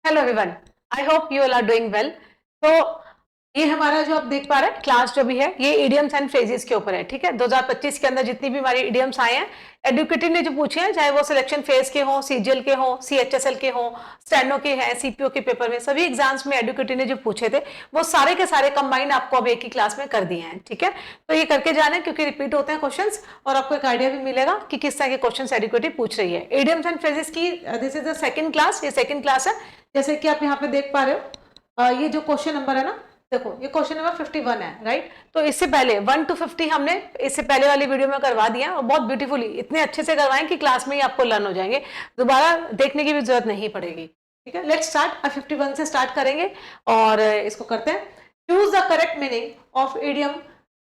Hello everyone, I hope you all are doing well. तो ये हमारा जो आप देख पा रहे हैं क्लास जो भी है ये इडियम्स एंड फ्रेजेस के ऊपर है। ठीक है, 2025 के अंदर जितनी भी हमारी इडियम्स आए हैं एडुकेटिव ने जो पूछे हैं, चाहे वो सिलेक्शन फेज के हों, सीजीएल के हों, सीएचएसएल के हों, स्टेनो के हैं, सीपीओ के पेपर में, सभी एग्जाम्स में एडुकेटिव ने जो पूछे थे वो सारे के सारे कंबाइंड आपको अब एक ही क्लास में कर दिए हैं। ठीक है, तो ये करके जाना है क्योंकि रिपीट होते हैं क्वेश्चन और आपको एक आइडिया भी मिलेगा कि किस तरह के क्वेश्चन एडुकेटिव पूछ रही है। इडियम्स एंड फ्रेजेस की this is the second class, ये सेकंड क्लास है। जैसे कि आप यहाँ पे देख पा रहे हो, ये जो क्वेश्चन नंबर है ना, देखो ये क्वेश्चन नंबर 51 है, राइट। तो इससे पहले 1 to 50 हमने इससे पहले वाली वीडियो में करवा दिया और बहुत ब्यूटीफुली इतने अच्छे से करवाएं कि क्लास में ही आपको लर्न हो जाएंगे, दोबारा देखने की भी जरूरत नहीं पड़ेगी। ठीक है, लेट्स स्टार्ट। 51 से स्टार्ट करेंगे और इसको करते हैं। Choose the correct meaning of idiom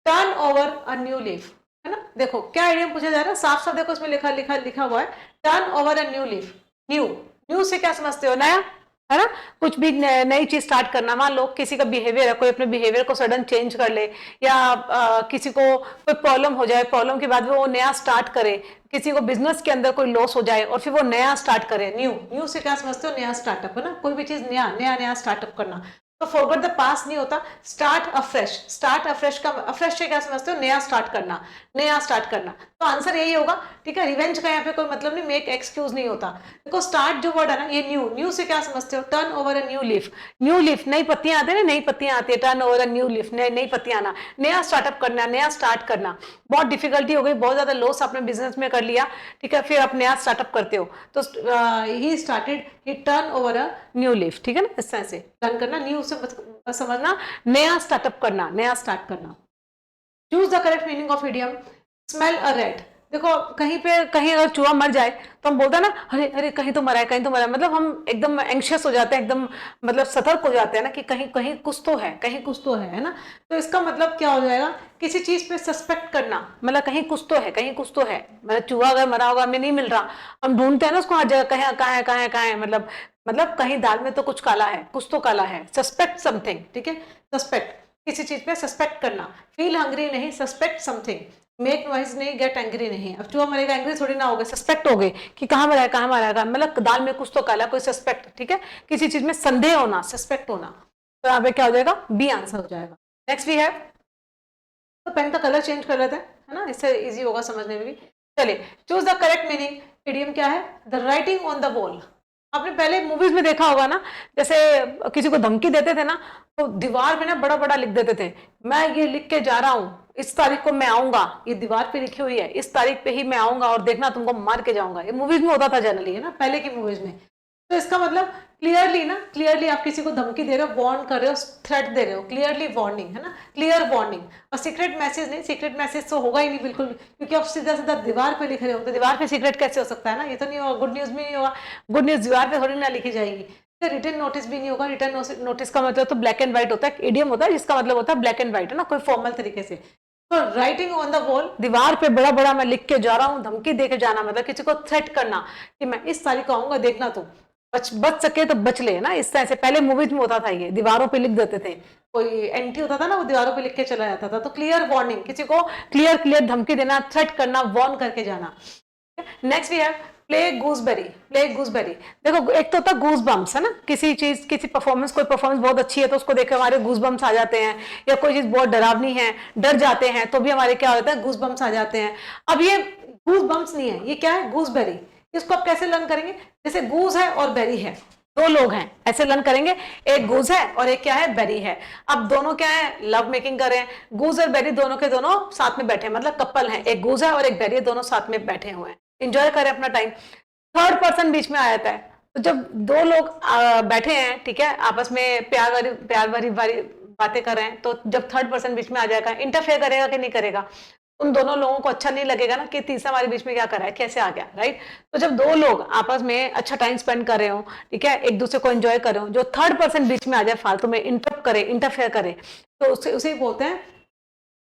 turn over a new leaf, है ना। देखो क्या इडियम पूछा जा रहा है, साफ साफ देखो इसमें लिखा हुआ है turn over a new leaf. New new से क्या समझते हो, नया, है ना। कुछ भी नई चीज स्टार्ट करना, मान लो किसी का बिहेवियर है, कोई अपने बिहेवियर को सडन चेंज कर ले, या किसी को कोई प्रॉब्लम हो जाए, प्रॉब्लम के बाद वो नया स्टार्ट करे, किसी को बिजनेस के अंदर कोई लॉस हो जाए और फिर वो नया स्टार्ट करे। न्यू न्यू से क्या समझते हो, नया स्टार्टअप, है ना। कोई भी चीज नया नया नया स्टार्टअप करना। तो फॉरगेट द पास्ट नहीं होता, स्टार्ट अफ्रेश। स्टार्ट अफ्रेश का अफ्रेश से क्या समझते हो, नया स्टार्ट करना, नया स्टार्ट करना। तो आंसर यही होगा। ठीक है, रिवेंज का यहाँ पे कोई मतलब नहीं, मेक एक्सक्यूज नहीं होता। देखो स्टार्ट जो वर्ड है ना, ये न्यू, न्यू से क्या समझते हो, turn over a new leaf. New leaf, नई पत्तियां आती है ना, नई पत्तियां आती है, turn over a new leaf, नई पत्तियां आना, नया स्टार्टअप करना, नया स्टार्ट करना। बहुत डिफिकल्टी हो गई, बहुत ज्यादा लॉस आपने बिजनेस में कर लिया, ठीक है, फिर आप नया स्टार्टअप करते हो। तो he started, he turn over a new leaf. ठीक है ना, इस तरह से टर्न करना, न्यू से समझना, नया स्टार्टअप करना, नया स्टार्ट करना। Choose the correct meaning of idiom smell a rate. देखो कहीं पे कहीं अगर चूहा मर जाए तो हम बोलते हैं ना, अरे अरे कहीं तो मरा है, कहीं तो मरा है, मतलब हम एकदम एंशियस हो जाते हैं, एकदम मतलब सतर्क हो जाते हैं ना कि कहीं कहीं कुछ तो है, कहीं कुछ तो है ना। तो इसका मतलब क्या हो जाएगा, किसी चीज पे सस्पेक्ट करना, मतलब कहीं कुछ तो है, कहीं कुछ तो है। मतलब चूहा अगर मरा होगा, हमें नहीं मिल रहा, हम ढूंढते हैं ना उसको हर जगह, कहीं कहाँ है, कहाँ है, कहाँ है, मतलब कहीं दाल में तो कुछ काला है, कुछ तो काला है, सस्पेक्ट समथिंग। ठीक है, सस्पेक्ट, किसी चीज पे सस्पेक्ट करना। फील हंग्री नहीं, सस्पेक्ट समथिंग। मेक नॉइज नहीं, गेट एंग्री नहीं। अब चूहा मरेगा, एंग्री थोड़ी ना हो गए, सस्पेक्ट हो गए कि कहाँ मरा है, कहाँ मरा है, मतलब दाल में कुछ तो काला, कोई सस्पेक्ट। ठीक है, किसी चीज में संदेह होना, सस्पेक्ट होना। तो यहाँ पे क्या हो जाएगा, बी आंसर हो जाएगा। नेक्स्ट वी हैव, तो पेन का कलर चेंज कर लेते हैं, है ना, इससे इजी होगा समझने में भी। चलिए, choose the correct meaning. Idiom क्या है, the writing on the wall. आपने पहले मूवीज में देखा होगा ना, जैसे किसी को धमकी देते थे ना, तो दीवार पे ना बड़ा बड़ा लिख देते थे, मैं ये लिख के जा रहा हूँ, इस तारीख को मैं आऊंगा, ये दीवार पे लिखी हुई है, इस तारीख पे ही मैं आऊंगा और देखना तुमको मार के जाऊंगा। ये मूवीज में होता था जनरली, है ना, पहले की मूवीज में। तो इसका मतलब क्लियरली ना, क्लियरली आप किसी को धमकी दे रहे हो, वार्न कर रहे हो, थ्रेट दे रहे हो, क्लियरली वार्निंग, है ना, क्लियर वार्निंग। और सीक्रेट मैसेज नहीं, सीक्रेट मैसेज तो होगा ही नहीं बिल्कुल, क्योंकि आप सीधा सीधा दीवार पे लिख रहे हो, तो दीवार पे सीक्रेट कैसे हो सकता है ना, ये तो नहीं होगा, गुड न्यूज भी नहीं होगा, गुड न्यूज दीवार पे थोड़ी ना लिखी जाएगी। तो रिटर्न नोटिस भी नहीं होगा, रिटर्न नोटिस का मतलब तो ब्लैक एंड व्हाइट होता है, इडियम होता है जिसका मतलब होता है ब्लैक एंड व्हाइट, है ना, कोई फॉर्मल तरीके से। तो राइटिंग ऑन द वॉल, दीवार पे बड़ा बड़ा मैं लिख के जा रहा हूँ, धमकी दे के जाना, मतलब किसी को थ्रेट करना कि मैं इस तारीख को आऊंगा, देखना तुम बच सके तो बच ले ना, इस तरह से पहले मूवीज में होता था, ये दीवारों पे लिख देते थे, कोई एंट्री होता था ना, वो दीवारों पे लिख के चला जाता था। तो क्लियर वार्निंग, किसी को क्लियर क्लियर धमकी देना, थ्रेट करना, वार्न करके जाना। Next we have play gooseberry. Play gooseberry, देखो एक तो होता है गूस बम्स, है ना, किसी चीज, किसी परफॉर्मेंस, कोई परफॉर्मेंस बहुत अच्छी है तो उसको देख हमारे गूस बम्स आ जाते हैं, या कोई चीज बहुत डरावनी है, डर जाते हैं तो भी हमारे क्या होता है, गूस बम्स आ जाते हैं। अब ये गूस बम्स नहीं है, ये क्या है, गूसबेरी। इसको आप कैसे लर्न करेंगे, जैसे गूज है और बेरी है, दो लोग हैं, ऐसे लर्न करेंगे, एक गूज है और एक क्या है, बेरी है। अब दोनों क्या है, लव मेकिंग कर रहे हैं, गूज और बेरी दोनों के दोनों साथ में बैठे हैं, मतलब कपल हैं, एक गूज है और एक बेरी है, दोनों साथ में बैठे हुए हैं, इंजॉय करें अपना टाइम। थर्ड पर्सन बीच में आ जाता है, तो जब दो लोग बैठे हैं, ठीक है, आपस में प्यार भरी बातें कर रहे हैं, तो जब थर्ड पर्सन बीच में आ जाएगा, इंटरफेयर करेगा कि नहीं करेगा, उन दोनों लोगों को अच्छा नहीं लगेगा ना कि तीसरा हमारे बीच में क्या कर रहा है, कैसे आ गया, राइट। तो जब दो लोग आपस में अच्छा टाइम स्पेंड कर रहे हो, ठीक है, एक दूसरे को एंजॉय कर रहे हो, जो थर्ड पर्सन बीच में आ जाए, फालतू में इंटरप्ट करे, इंटरफेयर करे, तो उसे बोलते हैं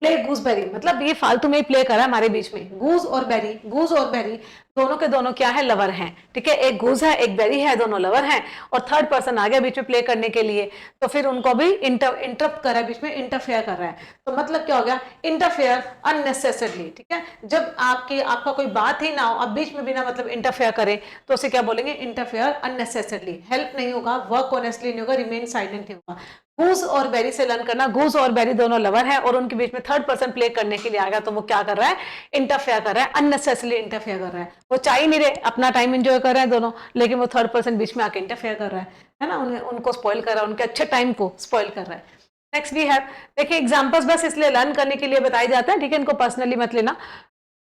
प्ले गूस बेरी। मतलब ये फालतू में ही प्ले करा हमारे बीच में, गूज और बेरी, गूज और बेरी, दोनों के दोनों क्या है, लवर हैं, ठीक है, एक गूज है एक बेरी है, दोनों लवर हैं, और थर्ड पर्सन आ गया बीच में प्ले करने के लिए, तो फिर उनको भी इंटरप्ट कर रहा है, बीच में इंटरफेयर कर रहा है। तो मतलब क्या हो गया, इंटरफेयर अननेसेसरली, ठीक है, जब आपका कोई बात ही ना हो, आप बीच में बिना मतलब इंटरफेयर करें, तो उसे क्या बोलेंगे, इंटरफेयर अननेसेसरली, हेल्प नहीं होगा, वर्क ऑनेस्टली नहीं होगा, रिमेन साइलेंट नहीं होगा। गूज और बेरी से लर्न करना, गूज और बेरी दोनों लवर हैं और उनके बीच में थर्ड पर्सन प्ले करने के लिए आ गया, तो वो क्या कर रहा है, इंटरफेयर कर रहा है, अननेसेसरली इंटरफेयर कर रहा है। वो चाह ही नहीं रहे, अपना टाइम एंजॉय कर रहे हैं दोनों, लेकिन वो थर्ड पर्सन बीच में आके इंटरफेयर कर रहा है ना, उनको स्पॉइल कर रहा है, उनके अच्छे टाइम को स्पॉइल कर रहा है। नेक्स्ट वी हैव, देखिए एग्जांपल्स बस इसलिए लर्न करने के लिए बताए जाते हैं, ठीक है, इनको पर्सनली मत लेना।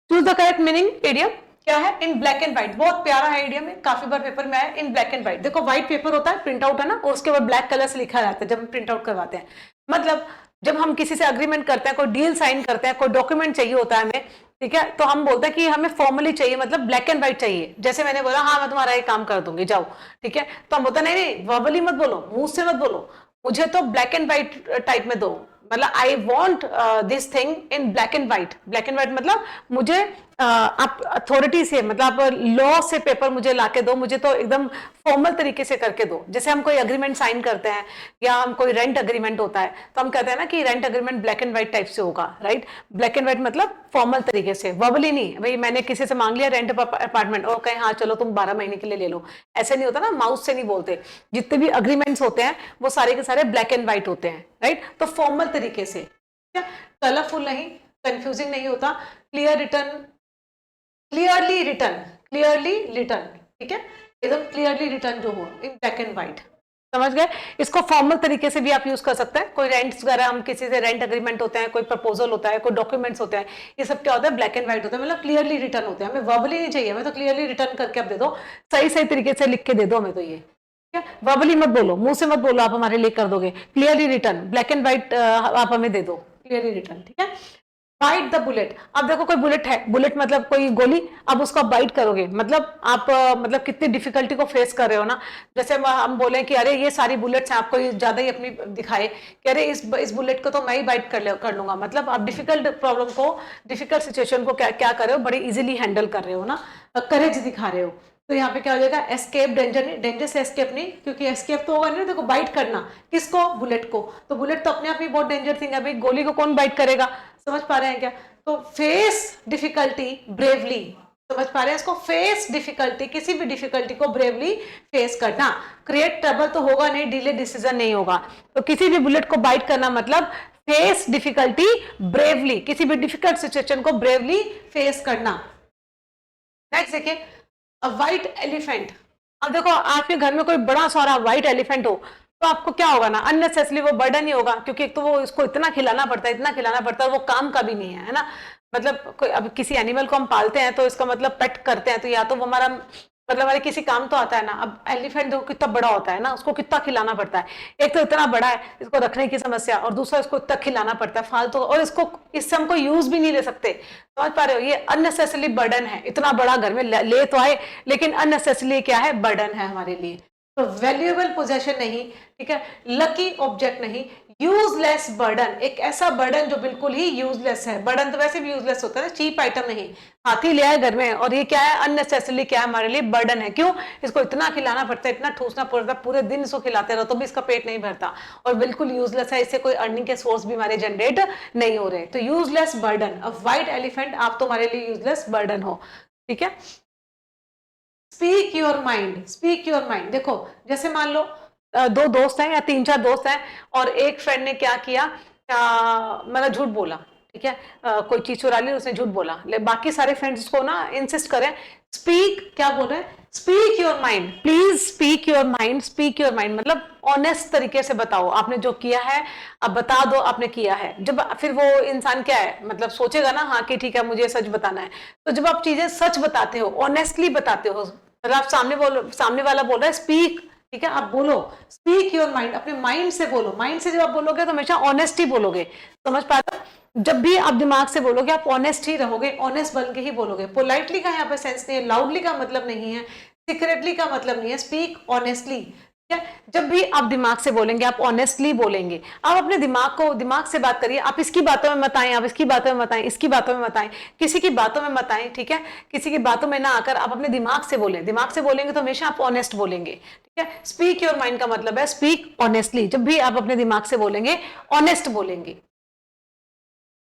Choose the correct meaning, idiom क्या है, इन ब्लैक एंड व्हाइट, बहुत प्यारा है इडियम है, काफी बार पेपर में आया, इन ब्लैक एंड व्हाइट। देखो व्हाइट पेपर होता है, प्रिंट आउट है ना, और उसके ऊपर ब्लैक कलर से लिखा रहता है जब हम प्रिंट आउट करवाते हैं। मतलब जब हम किसी से अग्रीमेंट करते हैं, कोई डील साइन करते हैं, कोई डॉक्यूमेंट चाहिए होता है हमें, ठीक है, तो हम बोलते हैं कि हमें फॉर्मली चाहिए, मतलब ब्लैक एंड व्हाइट चाहिए। जैसे मैंने बोला हाँ मैं तुम्हारा ये काम कर दूंगी जाओ, ठीक है, तो हम बोलते नहीं नहीं वर्बली मत बोलो, मुंह से मत बोलो, मुझे तो ब्लैक एंड व्हाइट टाइप में दो, मतलब I want this thing in black and white. Black and white मतलब मुझे आप अथॉरिटी से, मतलब आप लॉ से पेपर मुझे लाके दो, मुझे तो एकदम फॉर्मल तरीके से करके दो। जैसे हम कोई अग्रीमेंट साइन करते हैं या हम कोई रेंट अग्रीमेंट होता है, तो हम कहते हैं ना कि rent agreement black and white type से होगा, राइट, ब्लैक एंड व्हाइट मतलब फॉर्मल तरीके से, वर्बली नहीं, भाई मैंने किसी से मांग लिया रेंट अपार्टमेंट और कहें हाँ चलो तुम 12 महीने के लिए ले लो, ऐसे नहीं होता ना, माउथ से नहीं बोलते। जितने भी अग्रीमेंट्स होते हैं वो सारे के सारे ब्लैक एंड व्हाइट होते हैं, राइट, तो फॉर्मल तरीके से, कलरफुल नहीं, कंफ्यूजिंग नहीं होता, क्लियर रिटर्न, क्लियरली रिटर्न, ठीक है, एकदम क्लियरली रिटर्न जो हो इन ब्लैक एंड व्हाइट, समझ गए। इसको फॉर्मल तरीके से भी आप यूज कर सकते हैं, कोई रेंट्स वगैरह, हम किसी से रेंट अग्रीमेंट होते हैं, कोई प्रपोजल होता है, कोई डॉक्यूमेंट्स होते हैं, ये सब क्या होता है, ब्लैक एंड व्हाइट होता है, मतलब क्लियरली रिटर्न होते हैं। हमें वर्बली नहीं चाहिए, हमें तो क्लियरली रिटर्न करके आप दे दो, सही सही तरीके से लिख के दे दो हमें, तो ये वर्बली मत बोलो, मुंह से मत बोलो आप हमारे लिए कर दोगे, clearly written, black and white आप हमें दे दो, क्लियरली रिटर्न, ठीक है। बाइट द बुलेट, अब देखो कोई बुलेट है, बुलेट मतलब कोई गोली, अब उसको बाइट करोगे, मतलब आप मतलब कितनी डिफिकल्टी को फेस कर रहे हो ना। जैसे हम बोले कि अरे ये सारी बुलेट्स हैं, आपको ज्यादा ही अपनी दिखाए कि अरे इस बुलेट को तो मैं ही बाइट कर लूंगा, मतलब आप डिफिकल्ट प्रॉब्लम को, डिफिकल्ट सिचुएशन को क्या कर रहे हो, बड़ी इजीली हैंडल कर रहे हो ना, करेज दिखा रहे हो। तो यहाँ पे क्या हो जाएगा, एस्केप डेंजर, नहीं डेंजर से एस्केप नहीं, क्योंकि एस्केप तो होगा नहीं, देखो बाइट करना किसको, बुलेट को, तो बुलेट तो अपने आप ही बहुत डेंजर थिंग है, भाई गोली को कौन बाइट करेगा, समझ पा रहे हैं क्या। तो फेस डिफिकल्टी ब्रेवली, समझ पा रहे हैं इसको, फेस डिफिकल्टी, किसी भी डिफिकल्टी को ब्रेवली फेस करना, क्रिएट ट्रबल तो होगा नहीं, डिले डिसीजन नहीं होगा, तो किसी भी बुलेट को बाइट करना मतलब फेस डिफिकल्टी ब्रेवली, किसी भी डिफिकल्ट सिचुएशन को ब्रेवली फेस करना। नेक्स्ट देखिए, व्हाइट एलिफेंट, अब देखो आपके घर में कोई बड़ा सारा व्हाइट एलिफेंट हो, तो आपको क्या होगा ना, अननेसेसरी वो बर्डन ही होगा, क्योंकि एक तो वो इसको इतना खिलाना पड़ता है, वो काम का भी नहीं है ना। मतलब कोई अब किसी एनिमल को हम पालते हैं तो इसका मतलब पेट करते हैं, तो या तो वो हमारा मतलब हमारे किसी काम तो आता है ना। अब एलिफेंट देखो कितना बड़ा होता है ना, उसको कितना खिलाना पड़ता है, एक तो इतना बड़ा है इसको रखने की समस्या, और दूसरा इसको इतना खिलाना पड़ता है फालतू, और इससे हमको यूज भी नहीं ले सकते, समझ पा रहे हो, ये अननेसेसरी बर्डन है, इतना बड़ा घर में ले तो आए, लेकिन अननेसेसरी क्या है, बर्डन है हमारे लिए। तो वैल्यूएबल पोजेशन नहीं, ठीक है, लकी ऑब्जेक्ट नहीं, यूजलेस बर्डन, एक ऐसा बर्डन जो बिल्कुल ही यूजलेस है, बर्डन तो वैसे भी यूजलेस होता है ना, चीप आइटम नहीं, हाथी ले आए घर में और ये क्या है, अननेसेसरली क्या है हमारे लिए, बर्डन है। क्यों, इसको इतना खिलाना पड़ता है, इतना ठूसना पड़ता है, पूरे दिन इसको खिलाते रहो तो भी इसका पेट नहीं भरता, और बिल्कुल यूजलेस है, इससे कोई अर्निंग के सोर्स भी हमारे जनरेट नहीं हो रहे, तो यूजलेस बर्डन। अब व्हाइट एलिफेंट, आप तो हमारे लिए यूजलेस बर्डन हो, ठीक है। Speak your mind, speak your mind, देखो जैसे मान लो दो दोस्त हैं या 3-4 दोस्त हैं, और एक फ्रेंड ने क्या किया, मतलब झूठ बोला, ठीक है, कोई चीज चुरा ली, उसने झूठ बोला, बाकी सारे फ्रेंड्स को ना इंसिस्ट करें, स्पीक, क्या बोल रहे हैं, speak your mind, please speak your mind, speak your mind मतलब ऑनेस्ट तरीके से बताओ, आपने जो किया है अब बता दो आपने किया है। जब फिर वो इंसान क्या है, मतलब सोचेगा ना हाँ कि ठीक है मुझे सच बताना है, तो जब आप चीजें सच बताते हो, ऑनेस्टली बताते हो, मतलब आप सामने वाला बोल रहा है स्पीक, ठीक है, आप बोलो स्पीक योर माइंड, अपने माइंड से बोलो, माइंड से जब आप बोलोगे तो हमेशा ऑनेस्ट ही बोलोगे, समझ पाते हो, जब भी आप दिमाग से बोलोगे आप ऑनेस्ट ही रहोगे, ऑनेस्ट बन के ही बोलोगे। पोलाइटली का यहाँ पे सेंस नहीं है, लाउडली का मतलब नहीं है, सीक्रेटली का मतलब नहीं है, स्पीक ऑनेस्टली, जब भी आप दिमाग से बोलेंगे, आप ऑनेस्टली बोलेंगे, आप अपने दिमाग से बात करिए, आप इसकी बातों में मत आए, आप इसकी बातों में मत आए, इसकी बातों में मत आए, किसी की बातों में मत आए, ठीक है, किसी की बातों में ना आकर आप अपने दिमाग से बोलें। दिमाग से बोलेंगे तो हमेशा आप ऑनेस्ट बोलेंगे, ठीक है। स्पीक योर माइंड का मतलब है स्पीक ऑनेस्टली, जब भी आप अपने दिमाग से बोलेंगे ऑनेस्ट बोलेंगे।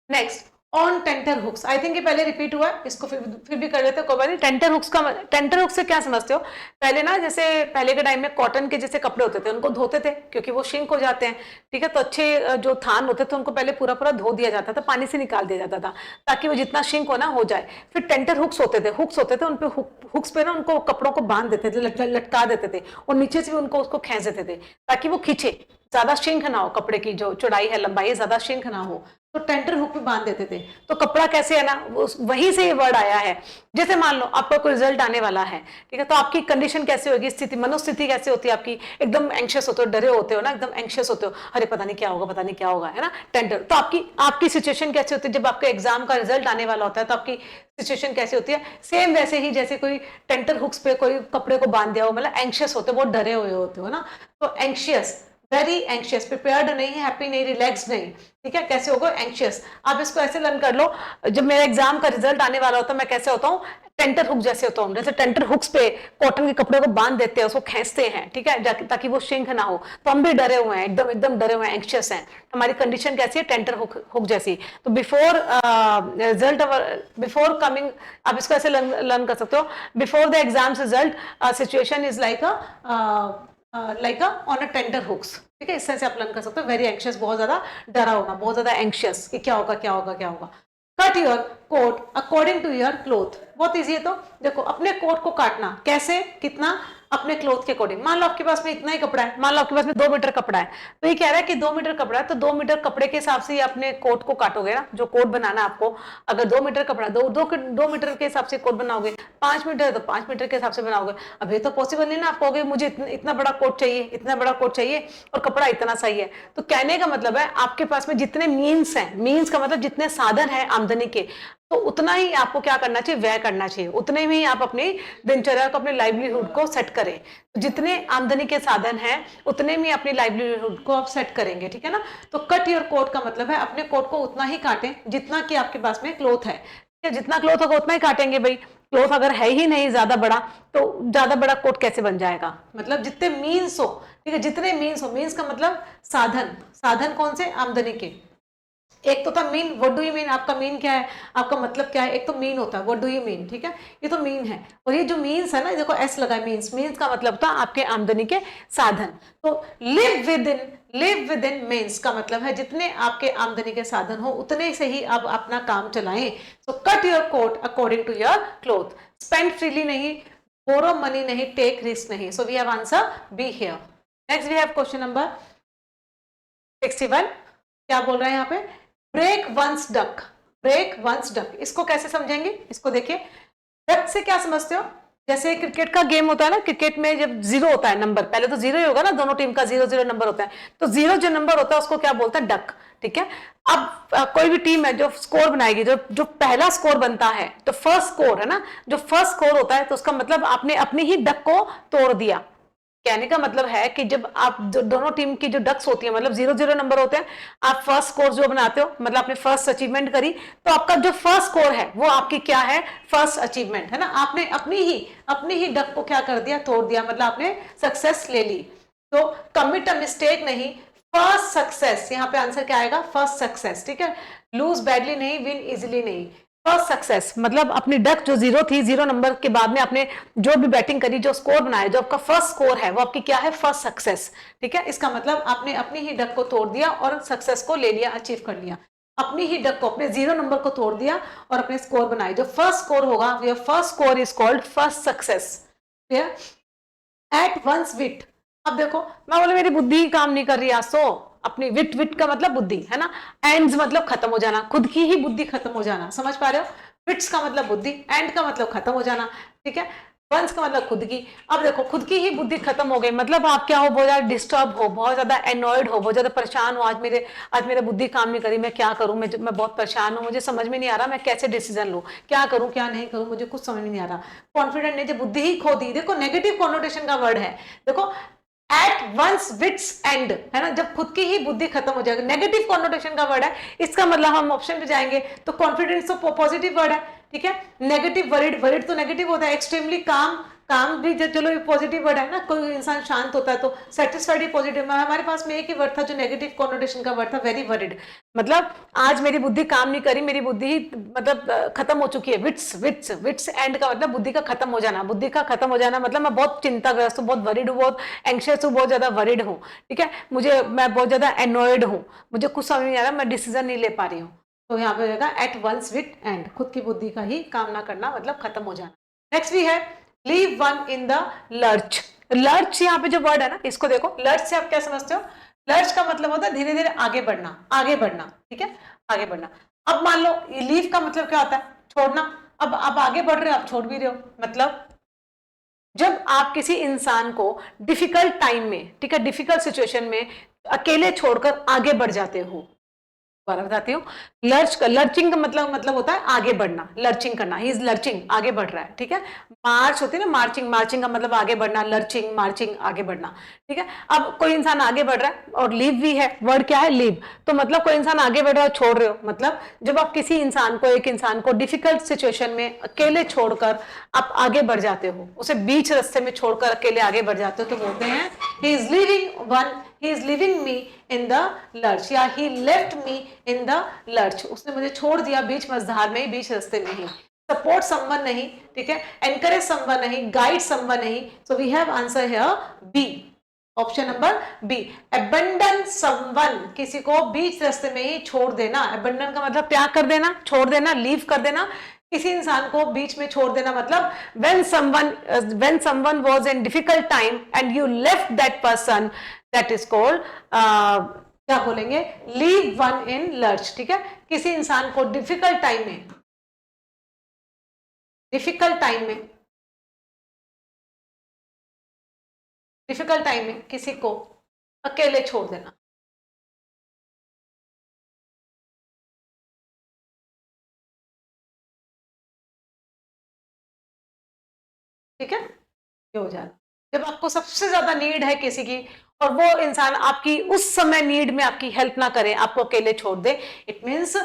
Next, on tenterhooks, I think ये पहले रिपीट हुआ है, इसको फिर भी कर लेते हैं, कोई बात नहीं। टेंटर हुक्स से क्या समझते हो? पहले ना, जैसे पहले के टाइम में कॉटन के जैसे कपड़े होते थे, उनको धोते थे क्योंकि वो श्रिंक हो जाते हैं, ठीक है। तो अच्छे जो थान होते थे उनको पहले पूरा पूरा धो दिया जाता था, पानी से निकाल दिया जाता था ताकि वो जितना श्रिंक हो ना हो जाए। फिर टेंटर हुक्स होते थे, उन पे हुक्स पे ना उनको कपड़ों को बांध देते थे, लटका देते थे, और नीचे से भी उनको उसको खींच देते थे ताकि वो खींचे, ज्यादा श्रिंक ना हो, कपड़े की जो चौड़ाई है, लंबाई है, ज्यादा श्रिंक ना हो, तो टेंटर हुक पे बांध देते थे। तो कपड़ा कैसे है ना, वहीं से ये वर्ड आया है। जैसे मान लो आपका कोई रिजल्ट आने वाला है, ठीक है, तो आपकी कंडीशन कैसे होगी, स्थिति, मनोस्थिति कैसे होती है आपकी? एकदम एंशियस होते हो, डरे होते हो ना, एकदम एंशियस होते हो, अरे पता नहीं क्या होगा, पता नहीं क्या होगा, है ना, टेंटर। तो आपकी सिचुएशन कैसे होती है जब आपका एग्जाम का रिजल्ट आने वाला होता है? तो आपकी सिचुएशन कैसे होती है? सेम वैसे ही जैसे कोई टेंटर हुक्स पे कोई कपड़े को बांध दिया हो, मतलब एंशियस होते हो, बहुत डरे हुए होते हो ना, तो एंशियस, वेरी एंशियस, प्रिपेयर्ड नहीं, हैप्पी नहीं, रिलैक्स नहीं, ठीक है। कैसे होगा? एंशियस। आप इसको ऐसे लर्न कर लो, जब मेरा एग्जाम का रिजल्ट आने वाला होता है, मैं कैसे होता हूँ? टेंटर हुक जैसे होता हूँ। जैसे टेंटर हुक्स पे कॉटन के कपड़े को बांध देते हैं, उसको खींचते हैं, ठीक है, ताकि वो श्रिंक ना हो। तो हम भी डरे हुए हैं, एकदम डरे हुए हैं, एंशियस हैं। हमारी कंडीशन कैसी है? टेंटर हुक जैसी। तो बिफोर रिजल्ट, बिफोर कमिंग, आप इसको ऐसे लर्न कर सकते हो, before the exam result situation is like on a tenterhooks, ठीक है। इस तरह से आप लर्न कर सकते हो, वेरी एंशियस, बहुत ज्यादा डरा होना, बहुत ज्यादा एंशियस कि क्या होगा क्या होगा क्या होगा। Cut your coat according to your cloth, बहुत इजी है। तो देखो, अपने कोट को काटना कैसे, कितना, अपने क्लोथ के अकॉर्डिंग। मान लो आपके पास में इतना ही कपड़ा है, मान लो आपके पास में 2 मीटर कपड़ा है, तो ये कह रहा है कि 2 मीटर कपड़ा है, तो 2 मीटर कपड़े के हिसाब से ही अपने कोट को काटोगे ना, जो कोट बनाना है आपको। अगर 2 मीटर कपड़ा, 2 मीटर के हिसाब से कोट बनाओगे, 5 मीटर तो 5 मीटर के हिसाब से बनाओगे। अब ये तो पॉसिबल नहीं ना, आप कहोगे मुझे इतना बड़ा कोट चाहिए, इतना बड़ा कोट चाहिए, और कपड़ा इतना सही है। तो कहने का मतलब है आपके पास में जितने मीन्स हैं, मीन्स का मतलब जितने साधन है आमदनी के, तो उतना ही आपको क्या करना चाहिए? व्यय करना चाहिए। उतने में ही आप अपनी दिनचर्या को, अपने लाइवलीहुड को सेट करें। जितने आमदनी के साधन हैं उतने में अपनी लाइवलीहुड को आप सेट करेंगे, ठीक है ना। तो कट योर कोट का मतलब है अपने कोट को उतना ही काटें जितना कि आपके पास में क्लोथ है, ठीक है। जितना क्लोथ होगा उतना ही काटेंगे भाई। क्लोथ अगर है ही नहीं ज्यादा बड़ा, तो ज्यादा बड़ा कोट कैसे बन जाएगा? मतलब जितने मीन्स हो, ठीक है, जितने मीन्स हो, मीन्स का मतलब साधन, साधन कौन से? आमदनी के। एक तो था mean, what do you mean, आपका मीन क्या है, आपका मतलब क्या है। एक तो मीन होता है, व्हाट डू यू मीन, ठीक है, ये तो मीन है। और ये जो मीन्स है ना, देखो एस लगा है, मीन्स, मीन्स का मतलब था आपके आमदनी के साधन। तो लिव विद इन मीन्स का मतलब है जितने आपके आमदनी के साधन हो उतने से ही आप अपना काम चलाएं। So cut your coat according to your cloth, spend freely नहीं, बोरो मनी नहीं, टेक रिस्क नहीं। So we have answer B here. Next we have question number 61। क्या बोल रहे हैं यहाँ पे? Break one's duck, break one's duck, इसको कैसे समझेंगे? इसको देखिए, डक से क्या समझते हो? जैसे क्रिकेट का गेम होता है ना, क्रिकेट में जब 0 होता है नंबर, पहले तो 0 ही होगा ना, दोनों टीम का 0-0 नंबर होता है, तो 0 जो नंबर होता है उसको क्या बोलता है? डक, ठीक है। अब कोई भी टीम है जो स्कोर बनाएगी, जो पहला स्कोर बनता है, तो फर्स्ट स्कोर है ना, जो फर्स्ट स्कोर होता है, तो उसका मतलब आपने अपनी ही डक को तोड़ दिया। कहने का मतलब है कि जब आप दोनों टीम की जो डक्स होती है, मतलब 0-0 नंबर होते हैं, आप फर्स्ट स्कोर जो बनाते हो, मतलब आपने फर्स्ट अचीवमेंट करी, तो आपका जो फर्स्ट स्कोर है वो आपकी क्या है? फर्स्ट अचीवमेंट है ना। आपने अपनी ही डक को क्या कर दिया? तोड़ दिया, मतलब आपने सक्सेस ले ली। तो कमिट अ मिस्टेक नहीं, फर्स्ट सक्सेस। यहाँ पे आंसर क्या आएगा? फर्स्ट सक्सेस, ठीक है। लूज बैडली नहीं, विन इजिली नहीं, फर्स्ट सक्सेस। मतलब अपनी डक जो 0 थी, 0 नंबर के बाद में आपने जो भी बैटिंग करी, जो स्कोर बनाया, जो आपका फर्स्ट स्कोर है वो आपकी क्या है? फर्स्ट सक्सेस, ठीक है। इसका मतलब आपने अपनी ही डक को तोड़ दिया और सक्सेस को ले लिया, अचीव कर लिया। अपनी ही डक को, अपने 0 नंबर को तोड़ दिया और अपने स्कोर बनाए। जो फर्स्ट स्कोर होगा, first score is called first success. At one's wit, अब देखो, मैं बोले मेरी बुद्धि काम नहीं कर रही आज, सो अपनी विट का मतलब बुद्धि है ना, एंड्स मतलब खत्म हो जाना, खुद की ही बुद्धि खत्म हो जाना, समझ पा रहे हो? विट्स का मतलब बुद्धि, एंड का मतलब खत्म हो जाना, ठीक है। वंस का मतलब खुद की। अब देखो, खुद की ही बुद्धि खत्म हो गई, मतलब आप क्या हो? बहुत ज्यादा डिस्टर्ब हो, बहुत ज्यादा एनॉयड हो, बहुत ज्यादा परेशान हो। आज मेरे बुद्धि काम नहीं करी, मैं क्या करूं? मैं बहुत परेशान हूं, मुझे समझ में नहीं आ रहा मैं कैसे डिसीजन लूं, क्या करूं क्या नहीं करूं, मुझे कुछ समझ में नहीं आ रहा। कॉन्फिडेंट नहीं, जो बुद्धि ही खो दी। देखो, नेगेटिव कॉनोटेशन का वर्ड है। देखो, एट वंस विट्स एंड, है ना, जब खुद की ही बुद्धि खत्म हो जाएगी। नेगेटिव कॉन्नोटेशन का वर्ड है, इसका मतलब हम ऑप्शन पे जाएंगे तो कॉन्फिडेंस तो पॉजिटिव वर्ड है, ठीक है। नेगेटिव वरिड, वरिड तो नेगेटिव होता है। एक्सट्रीमली काम, काम भी चलो ये पॉजिटिव वर्ड है ना, कोई इंसान शांत होता है तो सेटिस्फाइड ही पॉजिटिव। हमारे पास में एक ही वर्ड था जो नेगेटिव कॉन्नोटेशन का वर्ड था, वेरी वरिड, मतलब आज मेरी बुद्धि काम नहीं करी, मेरी बुद्धि ही मतलब खत्म हो चुकी है। विट्स, विट्स, विट्स एंड का मतलब बुद्धि का खत्म हो जाना, बुद्धि का खत्म हो जाना मतलब मैं बहुत चिंताग्रस्त हूँ, बहुत वरिड हूँ, बहुत एंग्शियस हूँ, बहुत ज्यादा वरिड हूँ, ठीक है, मैं बहुत ज्यादा एनॉयड हूँ, मुझे कुछ समझ नहीं आ रहा, मैं डिसीजन नहीं ले पा रही हूँ। तो यहाँ पे हो जाएगा एट वंस विट एंड, खुद की बुद्धि का ही काम ना करना मतलब खत्म हो जाना। नेक्स्ट भी है leave one in the lurch. Lurch यहाँ पे जो वर्ड है ना, इसको देखो, लर्च से आप क्या समझते हो? लर्च का मतलब होता है धीरे धीरे आगे बढ़ना, आगे बढ़ना, ठीक है, आगे बढ़ना। अब मान लो लीव का मतलब क्या होता है? छोड़ना। अब आप आगे बढ़ रहे हो, आप छोड़ भी रहे हो, मतलब जब आप किसी इंसान को डिफिकल्ट टाइम में, ठीक है, डिफिकल्ट सिचुएशन में अकेले छोड़कर आगे बढ़ जाते हो, बताती हूँ। लर्चिंग का मतलब होता है आगे बढ़ना, लर्चिंग करना, ही इज लर्चिंग, आगे बढ़ रहा है, ठीक है। मार्च होती है ना, मार्चिंग, मार्चिंग का मतलब आगे बढ़ना, लर्चिंग, मार्चिंग, आगे बढ़ना, ठीक है। अब कोई इंसान आगे बढ़ रहा है और लीव भी है, वर्ड क्या है? लीव। तो मतलब कोई इंसान आगे बढ़ रहा है, छोड़ रहे हो, मतलब जब आप किसी इंसान को, एक इंसान को डिफिकल्ट सिचुएशन में अकेले छोड़कर आप आगे बढ़ जाते हो, उसे बीच रास्ते में छोड़कर अकेले आगे बढ़ जाते हो, तो बोलते हैं he is leaving one, he is leaving me in the lurch, या he left me in the lurch, उसने मुझे छोड़ दिया बीच मझधार में, बीच रास्ते में ही। सपोर्ट समवन नहीं, ठीक है, एनकरेज समवन नहीं, गाइड समवन नहीं, so we have answer here B, option number B. Abandon someone, किसी को बीच रास्ते में ही छोड़ देना। अबंडन का मतलब त्याग कर देना, छोड़ देना, लीव कर देना, किसी इंसान को बीच में छोड़ देना, मतलब when someone was in difficult time and you left that person, that is called क्या बोलेंगे? leave one in lurch, ठीक है। किसी इंसान को डिफिकल्ट टाइम में, डिफिकल्ट टाइम में, डिफिकल्ट टाइम में किसी को अकेले छोड़ देना, ठीक है, ये हो जाएगा। जब आपको सबसे ज्यादा नीड है किसी की और वो इंसान आपकी उस समय नीड में आपकी हेल्प ना करे, आपको अकेले छोड़ दे, it means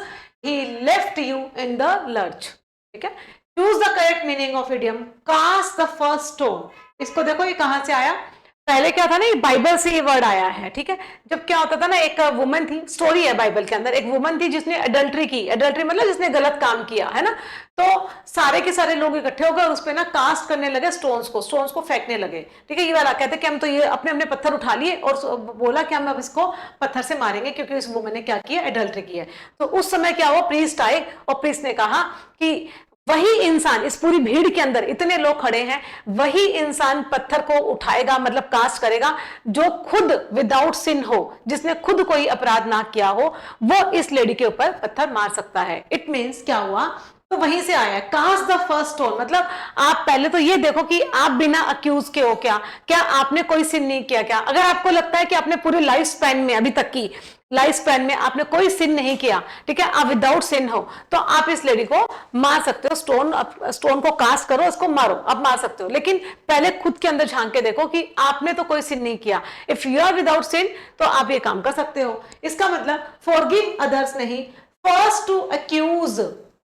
he left you in the lurch, ठीक है। Choose the correct meaning of idiom, cast the first stone. इसको देखो ये कहां से आया? पहले क्या था ना, ये बाइबल से ये वर्ड आया है, ठीक है। जब क्या होता था ना, एक वुमन थी, स्टोरी है बाइबल के अंदर, एक वुमन थी जिसने अडल्ट्री की, अडल्ट्री मतलब जिसने गलत काम किया, है ना। तो सारे के सारे लोग इकट्ठे हो गए, उस पर ना कास्ट करने लगे स्टोन्स को फेंकने लगे, ठीक है। ये वाला कहते कि हम तो ये अपने अपने पत्थर उठा लिए और बोला कि हम अब इसको पत्थर से मारेंगे क्योंकि इस वुमन ने क्या किया? अडल्ट्री की है। तो उस समय क्या हुआ? प्रीस्ट आए और प्रीस्ट ने कहा कि वही इंसान, इस पूरी भीड़ के अंदर इतने लोग खड़े हैं, वही इंसान पत्थर को उठाएगा, मतलब कास्ट करेगा, जो खुद विदाउट सिन हो, जिसने खुद कोई अपराध ना किया हो, वो इस लेडी के ऊपर पत्थर मार सकता है। इट मीन्स क्या हुआ? तो वहीं से आया कास्ट द फर्स्ट स्टोन, मतलब आप पहले तो ये देखो कि आप बिना अक्यूज के हो क्या, क्या आपने कोई सिन नहीं किया क्या? अगर आपको लगता है कि आपने पूरे लाइफ स्पैन में, अभी तक की लाइफ स्पैन में आपने कोई सिन नहीं किया, ठीक है, आप विदाउट सिन हो, तो आप इस लेडी को मार सकते हो। स्टोन को कास्ट करो, उसको मारो, आप मार सकते हो। लेकिन पहले खुद के अंदर झांक के देखो कि आपने तो कोई सिन नहीं किया। If you are without sin तो आप ये काम कर सकते हो। इसका मतलब फॉरगिव अदर्स नहीं, first to accuse,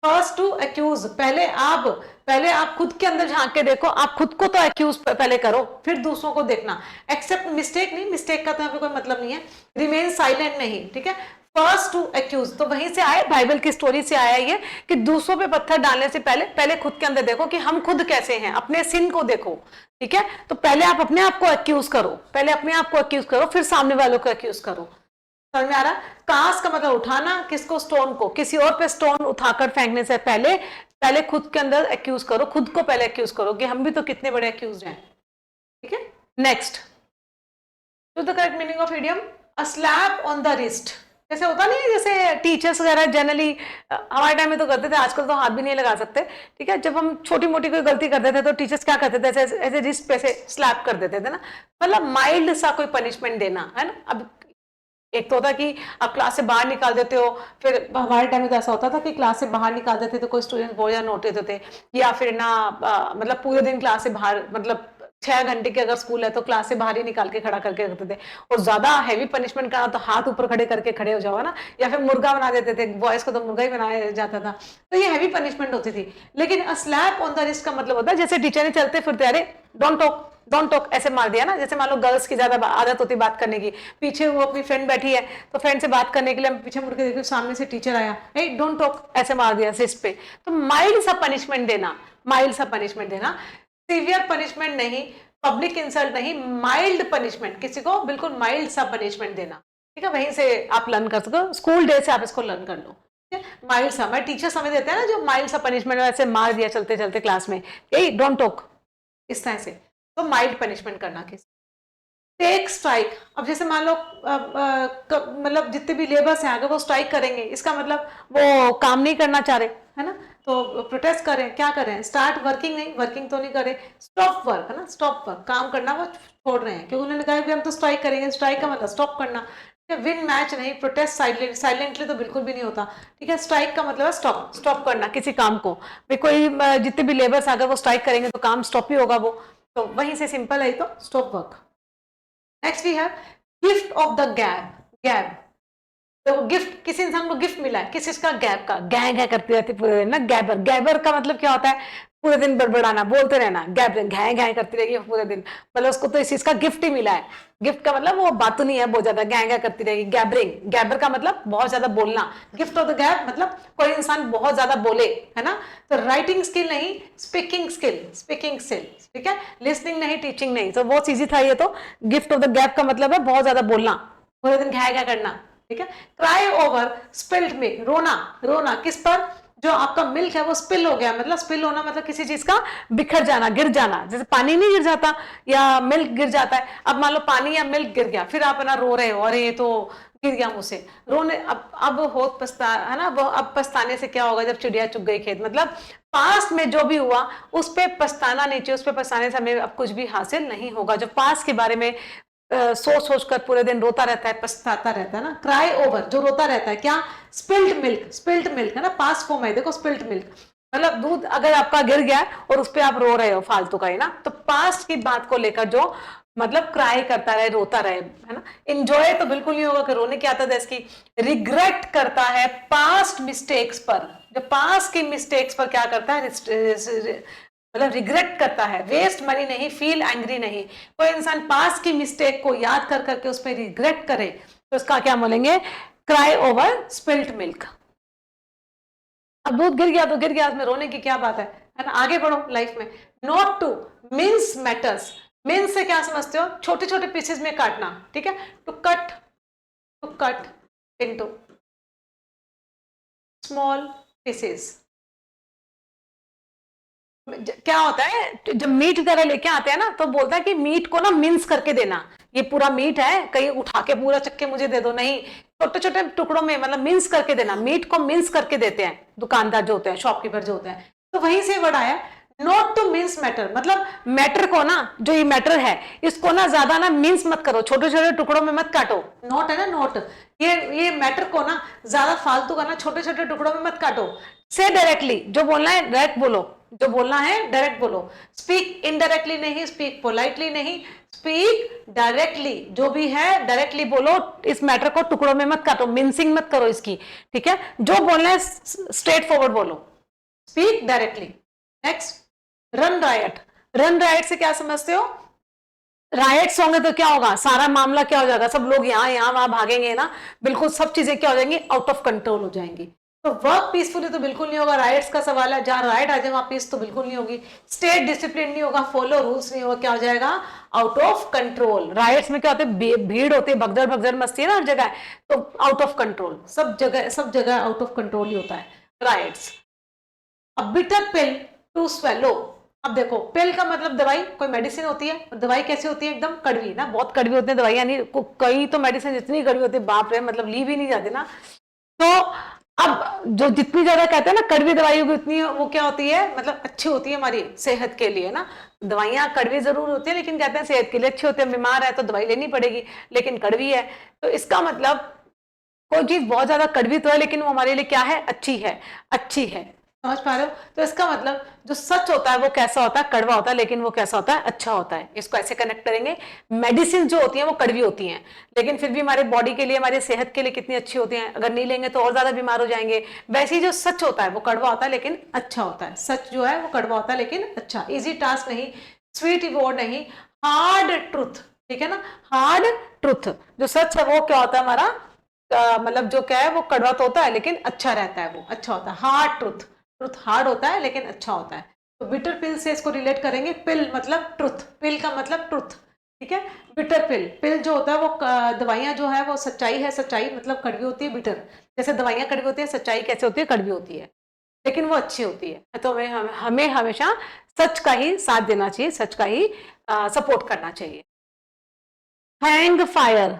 first to accuse. पहले आप खुद के अंदर झांक के देखो, आप खुद को तो अक्यूज पहले करो, फिर दूसरों को देखना। एक्सेप्ट मिस्टेक नहीं, मिस्टेक का तो यहाँ पे कोई मतलब नहीं है। रिमेन साइलेंट नहीं, ठीक है। फर्स्ट टू अक्यूज, तो वहीं से आए, बाइबल की स्टोरी से आया ये कि दूसरों पे पत्थर डालने से पहले खुद के अंदर देखो कि हम खुद कैसे हैं, अपने सिन को देखो, ठीक है। तो पहले आप अपने आप को अक्यूज करो, पहले अपने आप को अक्यूज करो, फिर सामने वालों को अक्यूज करो। समझ में आ रहा? कास्ट का मतलब उठाना, किसको? स्टोन को। किसी और पे स्टोन उठाकर फेंकने से पहले खुद के अंदर एक्यूज करो, खुद को पहले एक्यूज करो कि हम भी तो कितने बड़े एक्यूज हैं, ठीक है। Next, to the correct meaning of idiom, a slap on the wrist. जैसे होता नहीं है, जैसे टीचर्स वगैरह जनरली हमारे टाइम में तो करते थे, आजकल तो हाथ भी नहीं लगा सकते, ठीक है। जब हम छोटी मोटी कोई गलती करते थे तो टीचर्स क्या करते थे? ऐसे रिस्ट पे से स्लैप कर देते थे ना, मतलब माइल्ड सा कोई पनिशमेंट देना, है ना। अब एक तो होता कि आप क्लास से बाहर निकाल देते हो, फिर हमारे टाइम में तो ऐसा होता था कि क्लास से बाहर निकाल देते तो कोई स्टूडेंट बहुत ज्यादा नोटिस होते, या फिर ना मतलब पूरे दिन क्लास से बाहर, मतलब 6 घंटे के अगर स्कूल है तो क्लास से बाहर ही निकाल के खड़ा करके रखते थे। और ज्यादा हैवी पनिशमेंट करना तो हाथ ऊपर खड़े करके खड़े हो जाओ ना, या फिर मुर्गा बना देते थे, बॉयज को तो मुर्गा ही बनाया जाता था। तो ये हैवी पनिशमेंट होती थी। लेकिन अ स्लैप ऑन द रिस्ट का मतलब होता है जैसे टीचर ने चलते फिरते अरे डोंट टॉक डोंट टॉक ऐसे मार दिया ना। जैसे मान लो गर्ल्स की ज्यादा आदत होती है बात करने की, पीछे वो अपनी फ्रेंड बैठी है तो फ्रेंड से बात करने के लिए हम पीछे मुड़ के देखो, सामने से टीचर आया, हे डोंट टॉक ऐसे मार दिया सिस्ट पे। तो माइल्ड सा पनिशमेंट देना, माइल्ड सा पनिशमेंट देना, सीवियर पनिशमेंट नहीं, पब्लिक इंसल्ट नहीं, माइल्ड पनिशमेंट, किसी को बिल्कुल माइल्ड सा पनिशमेंट देना। ठीक है, वहीं से आप लर्न कर सकते हो, स्कूल डे से आप इसको लर्न कर लो। माइल्ड सा, मैं टीचर समझ देते हैं ना जो माइल्ड सा पनिशमेंट ऐसे मार दिया चलते चलते क्लास में, ए डोंट टॉक, इस तरह से। तो माइल्ड पनिशमेंट करना किसी। टेक स्ट्राइक, अब जैसे मान लो मतलब जितने भी लेबर्स हैं अगर वो स्ट्राइक करेंगे, इसका मतलब वो काम नहीं करना चाह रहे, है ना, तो प्रोटेस्ट करें, क्या करें, स्टार्ट वर्किंग, नहीं वर्किंग तो नहीं करें, स्टॉप वर्क, है ना, स्टॉप वर्क, काम करना वो छोड़ रहे हैं क्योंकि उन्होंने कहा कि हम तो स्ट्राइक करेंगे, स्ट्राइक का मतलब स्टॉप करना। विन मैच नहीं, प्रोटेस्ट साइलेंटली तो बिल्कुल भी नहीं होता। ठीक है, स्ट्राइक का मतलब है स्टॉप, स्टॉप करना किसी काम को। भाई कोई जितने भी लेबर्स अगर वो स्ट्राइक करेंगे तो काम स्टॉप ही होगा वो, तो वहीं से सिंपल है तो stop work. Next we have gift of the gab, gab, तो गिफ्ट, किसी इंसान को गिफ्ट मिला है, किस चीज का, गैब का, गै गै करती रहती पूरे दिन ना, गैबर। गैबर का मतलब क्या होता है, पूरे दिन बड़बड़ाना, बोलते रहना, गैब घै घै करती रहेगी पूरे दिन, मतलब उसको तो इस चीज का गिफ्ट ही मिला है। गिफ्ट का मतलब वो बात नहीं है बहुत ज्यादा, गै गै करती रहेगी, गैबरिंग। गैबर का मतलब बहुत ज्यादा बोलना, गिफ्ट ऑफ द गैब मतलब कोई इंसान बहुत ज्यादा बोले, है ना। तो राइटिंग स्किल नहीं, स्पीकिंग स्किल, स्पीकिंग स्किल, ठीक है, लिसनिंग नहीं, टीचिंग नहीं, तो बहुत ईजी था ये। तो गिफ्ट ऑफ द गैब का मतलब है बहुत ज्यादा बोलना, पूरे दिन घै घै करना, ठीक है। क्राई ओवर स्पिल्ड मिल्क, रोना, रोना किस पर, जो आपका मिल्क है वो स्पिल हो गया, मतलब स्पिल होना मतलब किसी चीज का बिखर जाना, गिर जाना, जैसे पानी नहीं गिर जाता या मिल्क गिर जाता है। अब मान लो पानी या मिल्क गिर गया, फिर आप है ना रो रहे हो, अरे ये तो गिर गया मुझसे, रोने, अब हो पछता, है ना, अब पछताने से क्या होगा, जब चिड़िया चुग गई खेत, मतलब पास्ट में जो भी हुआ उस पर पछताना नहीं चाहिए, उस पर पछताने से हमें अब कुछ भी हासिल नहीं होगा। जो पास्ट के बारे में सोच सोच कर पूरे दिन रोता रहता है, पछताता रहता है ना, क्राई ओवर, जो रोता रहता है, क्या, स्पिल्ड मिल्क, स्पिल्ड मिल्क है ना, पास्ट फॉर्म है, देखो स्पिल्ड मिल्क मतलब दूध अगर आपका गिर गया और उस पर आप रो रहे हो फालतू का ही ना, तो पास्ट की बात को लेकर जो मतलब क्राई करता रहे, रोता रहे, है ना। इंजॉय तो बिल्कुल नहीं होगा कि रोने की आदत है इसकी। रिग्रेट करता है पास्ट मिस्टेक्स पर, जो पास्ट की मिस्टेक्स पर क्या करता है, मतलब रिग्रेट करता है, वेस्ट मनी नहीं, फील एंग्री नहीं। कोई इंसान पास्ट की मिस्टेक को याद कर करके उस पर रिग्रेट करे तो उसका क्या बोलेंगे, क्राई ओवर स्पिल्ड मिल्क। अब दूध गिर गया तो गिर गया, उसमें रोने की क्या बात है ना, आगे बढ़ो लाइफ में। Not two means matters, means से क्या समझते हो, छोटे छोटे पीसेस में काटना, ठीक है, to cut into small pieces. क्या होता है जब मीट तरह लेके आते हैं ना तो बोलता है कि मीट को ना मिन्स करके देना, ये पूरा मीट है, कहीं उठा के पूरा चक्के मुझे दे दो, नहीं, छोटे छोटे टुकड़ों में मतलब मिन्स करके देना, मीट को मिन्स करके देते हैं दुकानदार जो होते हैं, शॉपकीपर जो होते हैं। तो वहीं से वर्ड आया नॉट टू मिन्स मैटर, मतलब मैटर को ना, जो ये मैटर है इसको ना ज्यादा ना मिन्स मत करो, छोटे छोटे टुकड़ों में मत काटो। नॉट है ना, नॉट, ये मैटर को ना ज्यादा फालतू का ना छोटे छोटे टुकड़ों में मत काटो। से डायरेक्टली, जो बोलना है डायरेक्ट बोलो, जो बोलना है डायरेक्ट बोलो। स्पीक इनडायरेक्टली नहीं, स्पीक पोलाइटली नहीं, स्पीक डायरेक्टली, जो भी है डायरेक्टली बोलो, इस मैटर को टुकड़ों में मत काटो, मिन्सिंग मत करो इसकी, ठीक है। जो बोलना है स्ट्रेट फॉरवर्ड बोलो, speak directly. Next, run riot, run riot से क्या समझते हो, राइट्स होंगे तो क्या होगा, सारा मामला क्या हो जाएगा, सब लोग यहाँ वहां भागेंगे ना, बिल्कुल सब चीजें क्या हो जाएंगी, आउट ऑफ कंट्रोल हो जाएंगी। तो वर्क पीसफुली तो बिल्कुल नहीं होगा, राइट्स का सवाल है, जहां राइट आ जाए वहां पीस तो बिल्कुल नहीं होगी। स्टेट डिसिप्लिन नहीं होगा, फॉलो रूल्स नहीं होगा, क्या हो जाएगा, आउट ऑफ कंट्रोल। राइट्स में क्या होते हैं, भीड़ होती है, भगदड़ भगदड़ मस्ती है ना हर जगह, तो आउट ऑफ कंट्रोल, सब जगह आउट ऑफ कंट्रोल ही होता है राइट्स। अब बिटर पिल टू स्वेलो, अब देखो पिल का मतलब दवाई, कोई मेडिसिन होती है, और दवाई कैसी होती है, एकदम कड़वी ना, बहुत कड़वी होती है दवाई, यानी कई तो मेडिसिन इतनी कड़वी होती है बाप रे, मतलब ली भी नहीं जाती ना। तो अब जो जितनी ज्यादा कहते हैं ना कड़वी दवाई होगी उतनी वो क्या होती है, मतलब अच्छी होती है हमारी सेहत के लिए ना। दवाइयां कड़वी जरूर होती है लेकिन कहते हैं सेहत के लिए अच्छी होती है, बीमार है तो दवाई लेनी पड़ेगी लेकिन कड़वी है, तो इसका मतलब कोई चीज बहुत ज्यादा कड़वी तो है लेकिन वो हमारे लिए क्या है, अच्छी है, अच्छी है, समझ पा रहे हो? तो इसका मतलब जो सच होता है वो कैसा होता है, कड़वा होता है, लेकिन वो कैसा होता है, अच्छा होता है। इसको ऐसे कनेक्ट करेंगे। मेडिसिन जो होती है वो कड़वी होती हैं, लेकिन फिर भी हमारे बॉडी के लिए, हमारी सेहत के लिए कितनी अच्छी होती हैं। अगर नहीं लेंगे तो और ज्यादा बीमार हो जाएंगे। वैसे ही जो सच होता है वो कड़वा होता है लेकिन अच्छा होता है। सच जो है वो कड़वा होता है लेकिन अच्छा। इजी टास्क नहीं, स्वीट रिवॉर्ड नहीं, हार्ड ट्रुथ, ठीक है ना, हार्ड ट्रुथ। जो सच है वो क्या होता है हमारा, मतलब जो क्या है वो कड़वा तो होता है लेकिन अच्छा रहता है, वो अच्छा होता है। हार्ड ट्रुथ, ट्रुथ हार्ड होता है लेकिन अच्छा होता है। तो बिटर पिल से इसको रिलेट करेंगे। पिल मतलब ट्रुथ, पिल का मतलब ट्रुथ, ठीक है। बिटर पिल, पिल जो होता है वो दवाइयां जो है वो सच्चाई है, सच्चाई मतलब कड़वी होती है। बिटर जैसे दवाइयां कड़वी होती है, सच्चाई कैसे होती है, कड़वी होती है, लेकिन वो अच्छी होती है। तो हमें हमेशा सच का ही साथ देना चाहिए, सच का ही सपोर्ट करना चाहिए। हैंग फायर,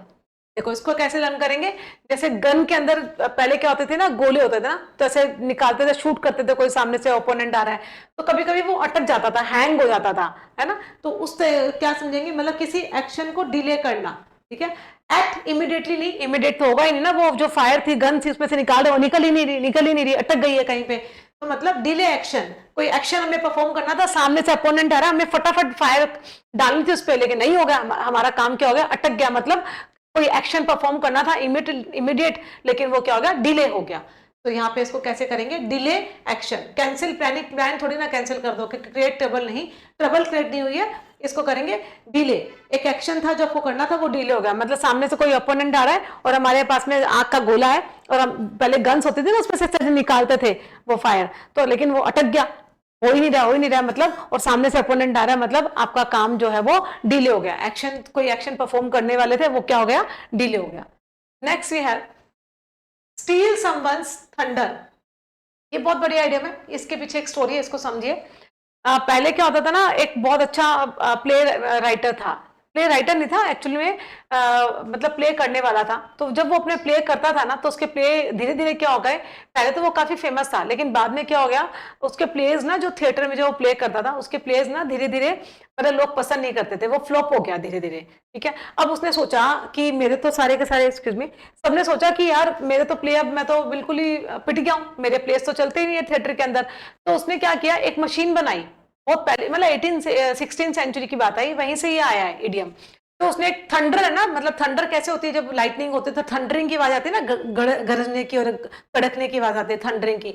देखो इसको कैसे लर्न करेंगे। जैसे गन के अंदर पहले क्या होते थे ना, गोले होते थे ना, तो ऐसे निकालते थे, शूट करते थे, कोई सामने से ओपोनेंट आ रहा है तो कभी कभी वो अटक जाता था, हैंग हो जाता था, है ना। तो उस क्या समझेंगे, मतलब किसी एक्शन को डिले करना, ठीक है। एक्ट इमीडिएटली नहीं, इमीडिएट तो होगा ही नहीं ना, वो जो फायर थी, गन थी, उसमें से निकाल रहे, वो निकल ही नहीं रही, अटक गई है कहीं पे। तो मतलब डिले एक्शन, कोई एक्शन हमें परफॉर्म करना था, सामने से अपोनेंट आ रहा है, हमें फटाफट फायर डालनी थी उस पर, लेकिन नहीं हो गया, हमारा काम क्या हो गया, अटक गया। मतलब कोई एक्शन परफॉर्म करना था इमीडिएट, लेकिन वो क्या हो गया, डिले हो गया। तो यहाँ पे इसको कैसे करेंगे, डिले एक्शन। कैंसिल प्लान थोड़ी ना कैंसिल कर दो, क्रिएट ट्रबल नहीं, ट्रबल क्रिएट नहीं हुई है, इसको करेंगे डिले। एक एक्शन था जो आपको करना था वो डिले हो गया। मतलब सामने से कोई ओपोनेंट आ रहा है और हमारे पास में आग का गोला है, और हम पहले गन्स होती थी ना, उसमें से निकालते थे वो फायर, तो लेकिन वो अटक गया, हो ही नहीं रहा मतलब, और सामने से अपोनेंट आ रहा है, मतलब आपका काम जो है वो डिले हो गया। एक्शन, कोई एक्शन परफॉर्म करने वाले थे, वो क्या हो गया, डिले हो गया। Next we have steal someone's thunder. ये बहुत बढ़िया आइडिया है, इसके पीछे एक स्टोरी है, इसको समझिए। पहले क्या होता था ना, एक बहुत अच्छा प्ले राइटर था, प्ले राइटर नहीं था एक्चुअली में, मतलब प्ले करने वाला था। तो जब वो अपने प्ले करता था ना, तो उसके प्ले धीरे धीरे क्या हो गए, पहले तो वो काफी फेमस था, लेकिन बाद में क्या हो गया, उसके प्लेज ना, जो थिएटर में जो वो प्ले करता था, उसके प्लेज ना धीरे धीरे मतलब लोग पसंद नहीं करते थे, वो फ्लॉप हो गया धीरे धीरे, ठीक है। अब उसने सोचा कि मेरे तो सारे के सारे, एक्सक्यूज मी, सबने सोचा कि यार मेरे तो प्ले, अब मैं तो बिल्कुल ही पिट गया हूँ, मेरे प्लेस तो चलते ही नहीं है थिएटर के अंदर। तो उसने क्या किया, एक मशीन बनाई, बहुत पहले, मतलब 16 सेंचुरी की बात आई, वहीं से ये आया है इडियम। तो उसने एक थंडर है ना, मतलब थंडर कैसे होती है, जब लाइटनिंग होती है तो थंडरिंग की आवाज आती है ना, गरजने की और कड़कने की आवाज आती है, थंडरिंग की।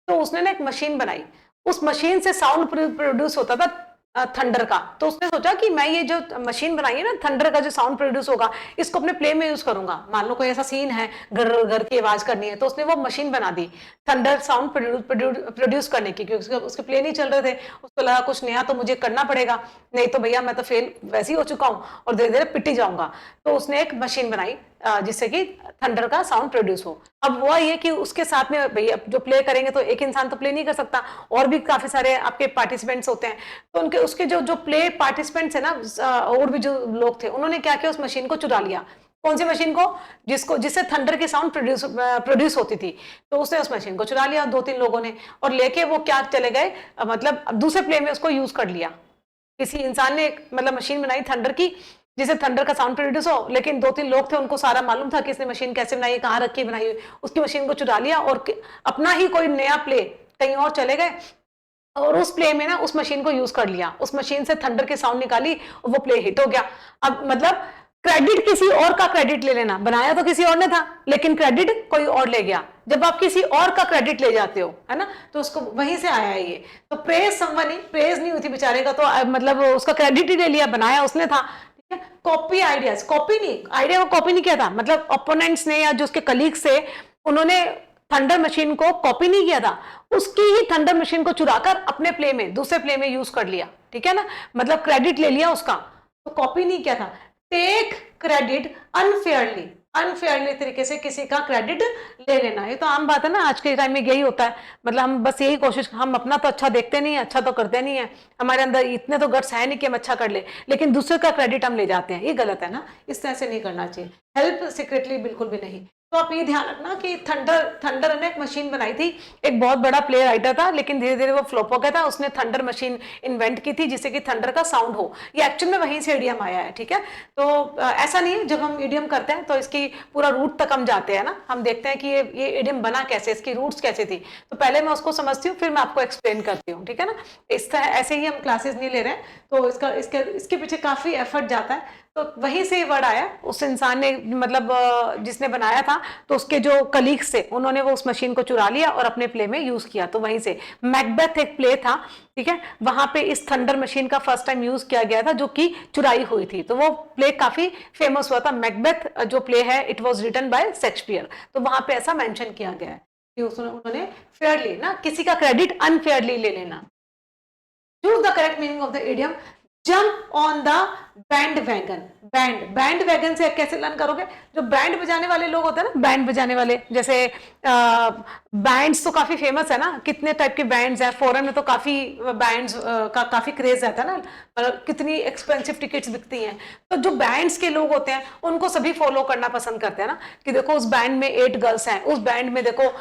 तो उसने ना एक मशीन बनाई, उस मशीन से साउंड प्रोड्यूस होता था थंडर का। तो उसने सोचा कि मैं ये जो मशीन बनाई है ना, थंडर का जो साउंड प्रोड्यूस होगा, इसको अपने प्ले में यूज करूंगा। मान लो कोई ऐसा सीन है, घर घर की आवाज करनी है, तो उसने वो मशीन बना दी थंडर साउंड प्रोड्यूस करने की, क्योंकि उसके प्ले नहीं चल रहे थे। उसको लगा कुछ नया तो मुझे करना पड़ेगा, नहीं तो भैया मैं तो फेल वैसे ही हो चुका हूँ और धीरे धीरे पिट ही जाऊंगा। तो उसने एक मशीन बनाई जिससे कि थंडर का साउंड प्रोड्यूस हो। अब हुआ ये कि उसके साथ में भैया जो प्ले करेंगे, तो एक इंसान तो प्ले नहीं कर सकता, और भी काफी सारे आपके पार्टिसिपेंट्स होते हैं। तो उनके उसके जो जो प्ले पार्टिसिपेंट्स है ना, और भी जो लोग थे, उन्होंने क्या किया, उस मशीन को चुरा लिया। कौन सी मशीन को, जिससे थंडर की साउंड प्रोड्यूस होती थी। तो उसने उस मशीन को चुरा लिया 2-3 लोगों ने, और लेके वो क्या चले गए, मतलब दूसरे प्ले में उसको यूज कर लिया। किसी इंसान ने मतलब मशीन बनाई थंडर की, जिसे थंडर का साउंड प्रोड्यूस हो, लेकिन 2-3 लोग थे, उनको सारा मालूम था कि इसने मशीन कैसे बनाई, कहाँ रख के बनाई, उसकी मशीन को चुरा लिया और अपना ही कोई नया प्ले कहीं और चले गए, और उस प्ले में ना उस मशीन को यूज कर लिया, उस मशीन से थंडर की साउंड निकाली और वो प्ले हिट हो गया। अब मतलब क्रेडिट किसी और का क्रेडिट ले लेना, बनाया तो किसी और ने था, लेकिन क्रेडिट कोई और ले गया। जब आप किसी और का क्रेडिट ले जाते हो, है ना, तो उसको वहीं से आया है ये। तो प्रेज समवन ही, प्रेज नहीं हुई थी बेचारे का, तो मतलब उसका क्रेडिट ही ले लिया, बनाया उसने था, ठीक है। कॉपी आइडियाज, कॉपी नहीं, आइडिया को कॉपी नहीं किया था, मतलब ओपोनेंट्स ने या जो उसके कलीग्स थे, उन्होंने थंडर मशीन को कॉपी नहीं किया था, उसकी ही थंडर मशीन को चुराकर अपने प्ले में, दूसरे प्ले में यूज कर लिया, ठीक है ना, मतलब क्रेडिट ले लिया उसका, तो कॉपी नहीं किया था। टेक क्रेडिट अनफेयरली, अनफेयरली तरीके से किसी का क्रेडिट ले लेना, ये तो आम बात है ना, आज के टाइम में यही होता है। मतलब हम बस यही कोशिश, हम अपना तो अच्छा देखते नहीं है, अच्छा तो करते नहीं है, हमारे अंदर इतने तो गट्स है नहीं कि हम अच्छा कर ले, लेकिन दूसरे का क्रेडिट हम ले जाते हैं, ये गलत है ना, इस तरह से नहीं करना चाहिए। हेल्प सीक्रेटली बिल्कुल भी नहीं। तो आप ये ध्यान रखना कि थंडर ने एक मशीन बनाई थी, एक बहुत बड़ा प्ले राइटर था, लेकिन धीरे धीरे वो फ्लॉप हो गया था। उसने थंडर मशीन इन्वेंट की थी जिससे कि थंडर का साउंड हो। ये एक्चुअल में वहीं से इडियम आया है, ठीक है। तो ऐसा नहीं है, जब हम इडियम करते हैं तो इसकी पूरा रूट तक हम जाते हैं ना, हम देखते हैं कि ये इडियम बना कैसे, इसकी रूट्स कैसे थी। तो पहले मैं उसको समझती हूँ, फिर मैं आपको एक्सप्लेन करती हूँ, ठीक है ना। इस तरह ऐसे ही हम क्लासेस नहीं ले रहे हैं, तो इसके पीछे काफी एफर्ट जाता है। तो वहीं से वर्ड आया, उस इंसान ने, मतलब जिसने बनाया था, तो उसके जो कलीग्स थे उन्होंने वो उस मशीन को चुरा लिया और अपने प्ले में यूज किया। तो वहीं से मैकबेथ एक प्ले था, ठीक है, वहां पे इस थंडर मशीन का फर्स्ट टाइम यूज किया गया था, जो कि चुराई हुई थी। तो वो प्ले काफी फेमस हुआ था। मैकबेथ जो प्ले है, it was written by Shakespeare. तो वहां पे ऐसा मेंशन किया गया है कि उन्होंने फेयरली ना, किसी का क्रेडिट अनफेयरली ले लेना। Choose the correct meaning of the idiom. Jump on the bandwagon. Band wagon से कैसे लर्न करोगे? जो बैंड बजाने वाले लोग होते हैं ना, बैंड बजाने वाले, जैसे बैंड्स तो काफी फेमस है ना, कितने टाइप के बैंड्स हैं। फॉरेन में तो काफी बैंड्स का काफी क्रेज रहता है ना, मतलब कितनी एक्सपेंसिव टिकट्स बिकती हैं। तो जो बैंड्स के लोग होते हैं उनको सभी फॉलो करना पसंद करते हैं ना, कि देखो उस बैंड में 8 गर्ल्स हैं, उस बैंड में देखो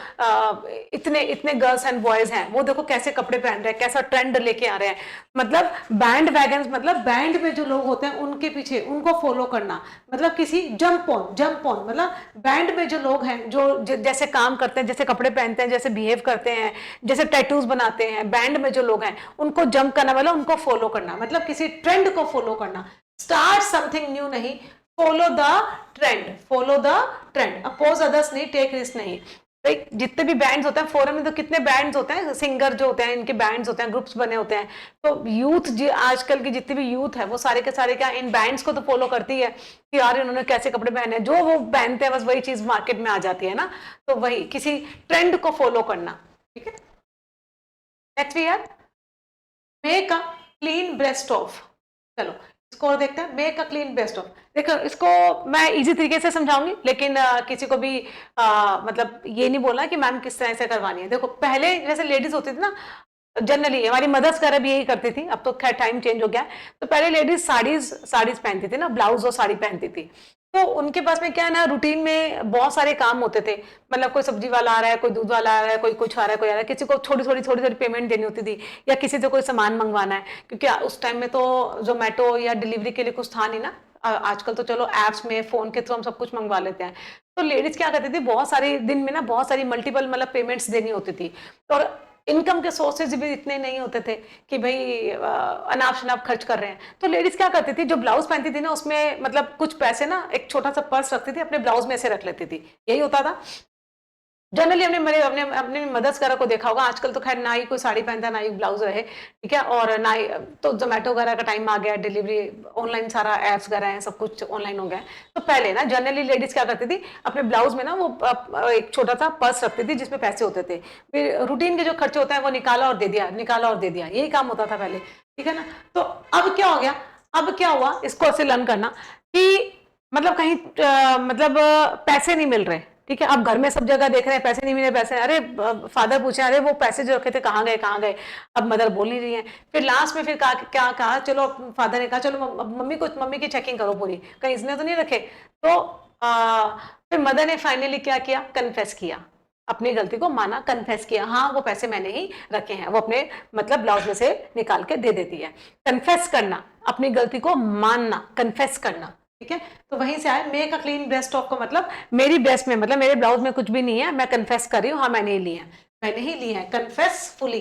इतने इतने गर्ल्स एंड बॉयज हैं, वो देखो कैसे कपड़े पहन रहे हैं, कैसा ट्रेंड लेके आ रहे हैं। मतलब बैंड वैगन मतलब बैंड में जो लोग होते हैं उनके पीछे, उनको फॉलो करना। मतलब किसी जंप ऑन मतलब बैंड में जो लोग हैं, जो जैसे काम करते हैं, जैसे कपड़े पहनते हैं, जैसे बिहेव करते हैं, जैसे टैटूज बनाते हैं, बैंड में जो लोग हैं उनको जंप करना, मतलब उनको फॉलो करना, मतलब किसी ट्रेंड को फॉलो करना। स्टार्ट समथिंग न्यू नहीं, follow the trend. Oppose others नहीं, टेक रिस्क नहीं। जितने भी बैंड्स होते हैं फॉरेन में, तो कितने बैंड्स होते हैं, सिंगर जो होते हैं इनके बैंड्स होते हैं, ग्रुप्स बने होते हैं। तो यूथ आजकल की जितनी भी यूथ है वो सारे के सारे क्या इन बैंड्स को तो फॉलो करती है कि यार इन्होंने कैसे कपड़े पहने, जो वो पहनते हैं बस वही चीज मार्केट में आ जाती है ना। तो वही किसी ट्रेंड को फॉलो करना, ठीक है। Next year make a clean breast of. चलो इसको और देखते हैं, make a clean breast of. देखो इसको मैं इजी तरीके से समझाऊंगी, लेकिन किसी को भी मतलब ये नहीं बोलना कि मैम किस तरह से करवानी है। देखो पहले जैसे लेडीज होती थी ना, जनरली हमारी मदर्स वगैरह भी यही करती थी, अब तो खैर टाइम चेंज हो गया। तो पहले लेडीज साड़ीज पहनती थी ना, ब्लाउज और साड़ी पहनती थी। तो उनके पास में क्या है ना, रूटीन में बहुत सारे काम होते थे। मतलब कोई सब्जी वाला आ रहा है, कोई दूध वाला आ रहा है, कोई कुछ आ रहा है, कोई आ रहा है, किसी को थोड़ी पेमेंट देनी होती थी, या किसी से कोई सामान मंगवाना है, क्योंकि उस टाइम में तो जोमेटो या डिलीवरी के लिए कुछ था नहीं ना। आजकल तो चलो एप्स में फोन के थ्रू हम सब कुछ मंगवा लेते हैं। तो लेडीज क्या करती थी, बहुत सारे दिन में ना बहुत सारी मल्टीपल मतलब पेमेंट्स देनी होती थी। और इनकम के सोर्सेज भी इतने नहीं होते थे कि भाई अनाप शनाप खर्च कर रहे हैं। तो लेडीज क्या करती थी, जो ब्लाउज पहनती थी ना उसमें मतलब कुछ पैसे ना एक छोटा सा पर्स रखती थी, अपने ब्लाउज में से रख लेती थी। यही होता था जनरली। हमने अपने अपने मदर्स वगैरह को देखा होगा। आजकल तो खैर ना ही कोई साड़ी पहनता है, ना ही ब्लाउज रहे, ठीक है। और ना ही तो जोमेटो वगैरह का टाइम आ गया, डिलीवरी ऑनलाइन, सारा एप्स वगैरह है, सब कुछ ऑनलाइन हो गया है। तो पहले ना जनरली लेडीज क्या करती थी, अपने ब्लाउज में ना वो एक छोटा सा पर्स रखती थी जिसमें पैसे होते थे। फिर रूटीन के जो खर्चे होते हैं वो निकाला और दे दिया, निकाला और दे दिया, यही काम होता था पहले, ठीक है ना। तो अब क्या हो गया, अब क्या हुआ, इसको ऐसे लर्न करना कि मतलब कहीं मतलब पैसे नहीं मिल रहे, ठीक है। अब घर में सब जगह देख रहे हैं पैसे नहीं मिले, पैसे, अरे फादर पूछे अरे वो पैसे जो रखे थे कहाँ गए कहाँ गए। अब मदर बोल नहीं रही है। फिर लास्ट में फिर क्या कहा, चलो फादर ने कहा चलो मम्मी की चेकिंग करो पूरी, कहीं इसने तो नहीं रखे। तो फिर मदर ने फाइनली क्या किया, कन्फेस किया, अपनी गलती को माना, कन्फेस किया, हाँ वो पैसे मैंने ही रखे हैं। वो अपने मतलब ब्लाउज में से निकाल के दे देती है। कन्फेस करना, अपनी गलती को मानना, कन्फेस करना, ठीक है। तो वहीं से आया make a clean breast of का मतलब मेरी ब्रेस्ट में, मतलब मेरे ब्लाउज में कुछ भी नहीं है, मैं कन्फेस कर रही हूँ, हाँ मैंने ही लिया है, मैंने ही लिया है। कन्फेस फुली,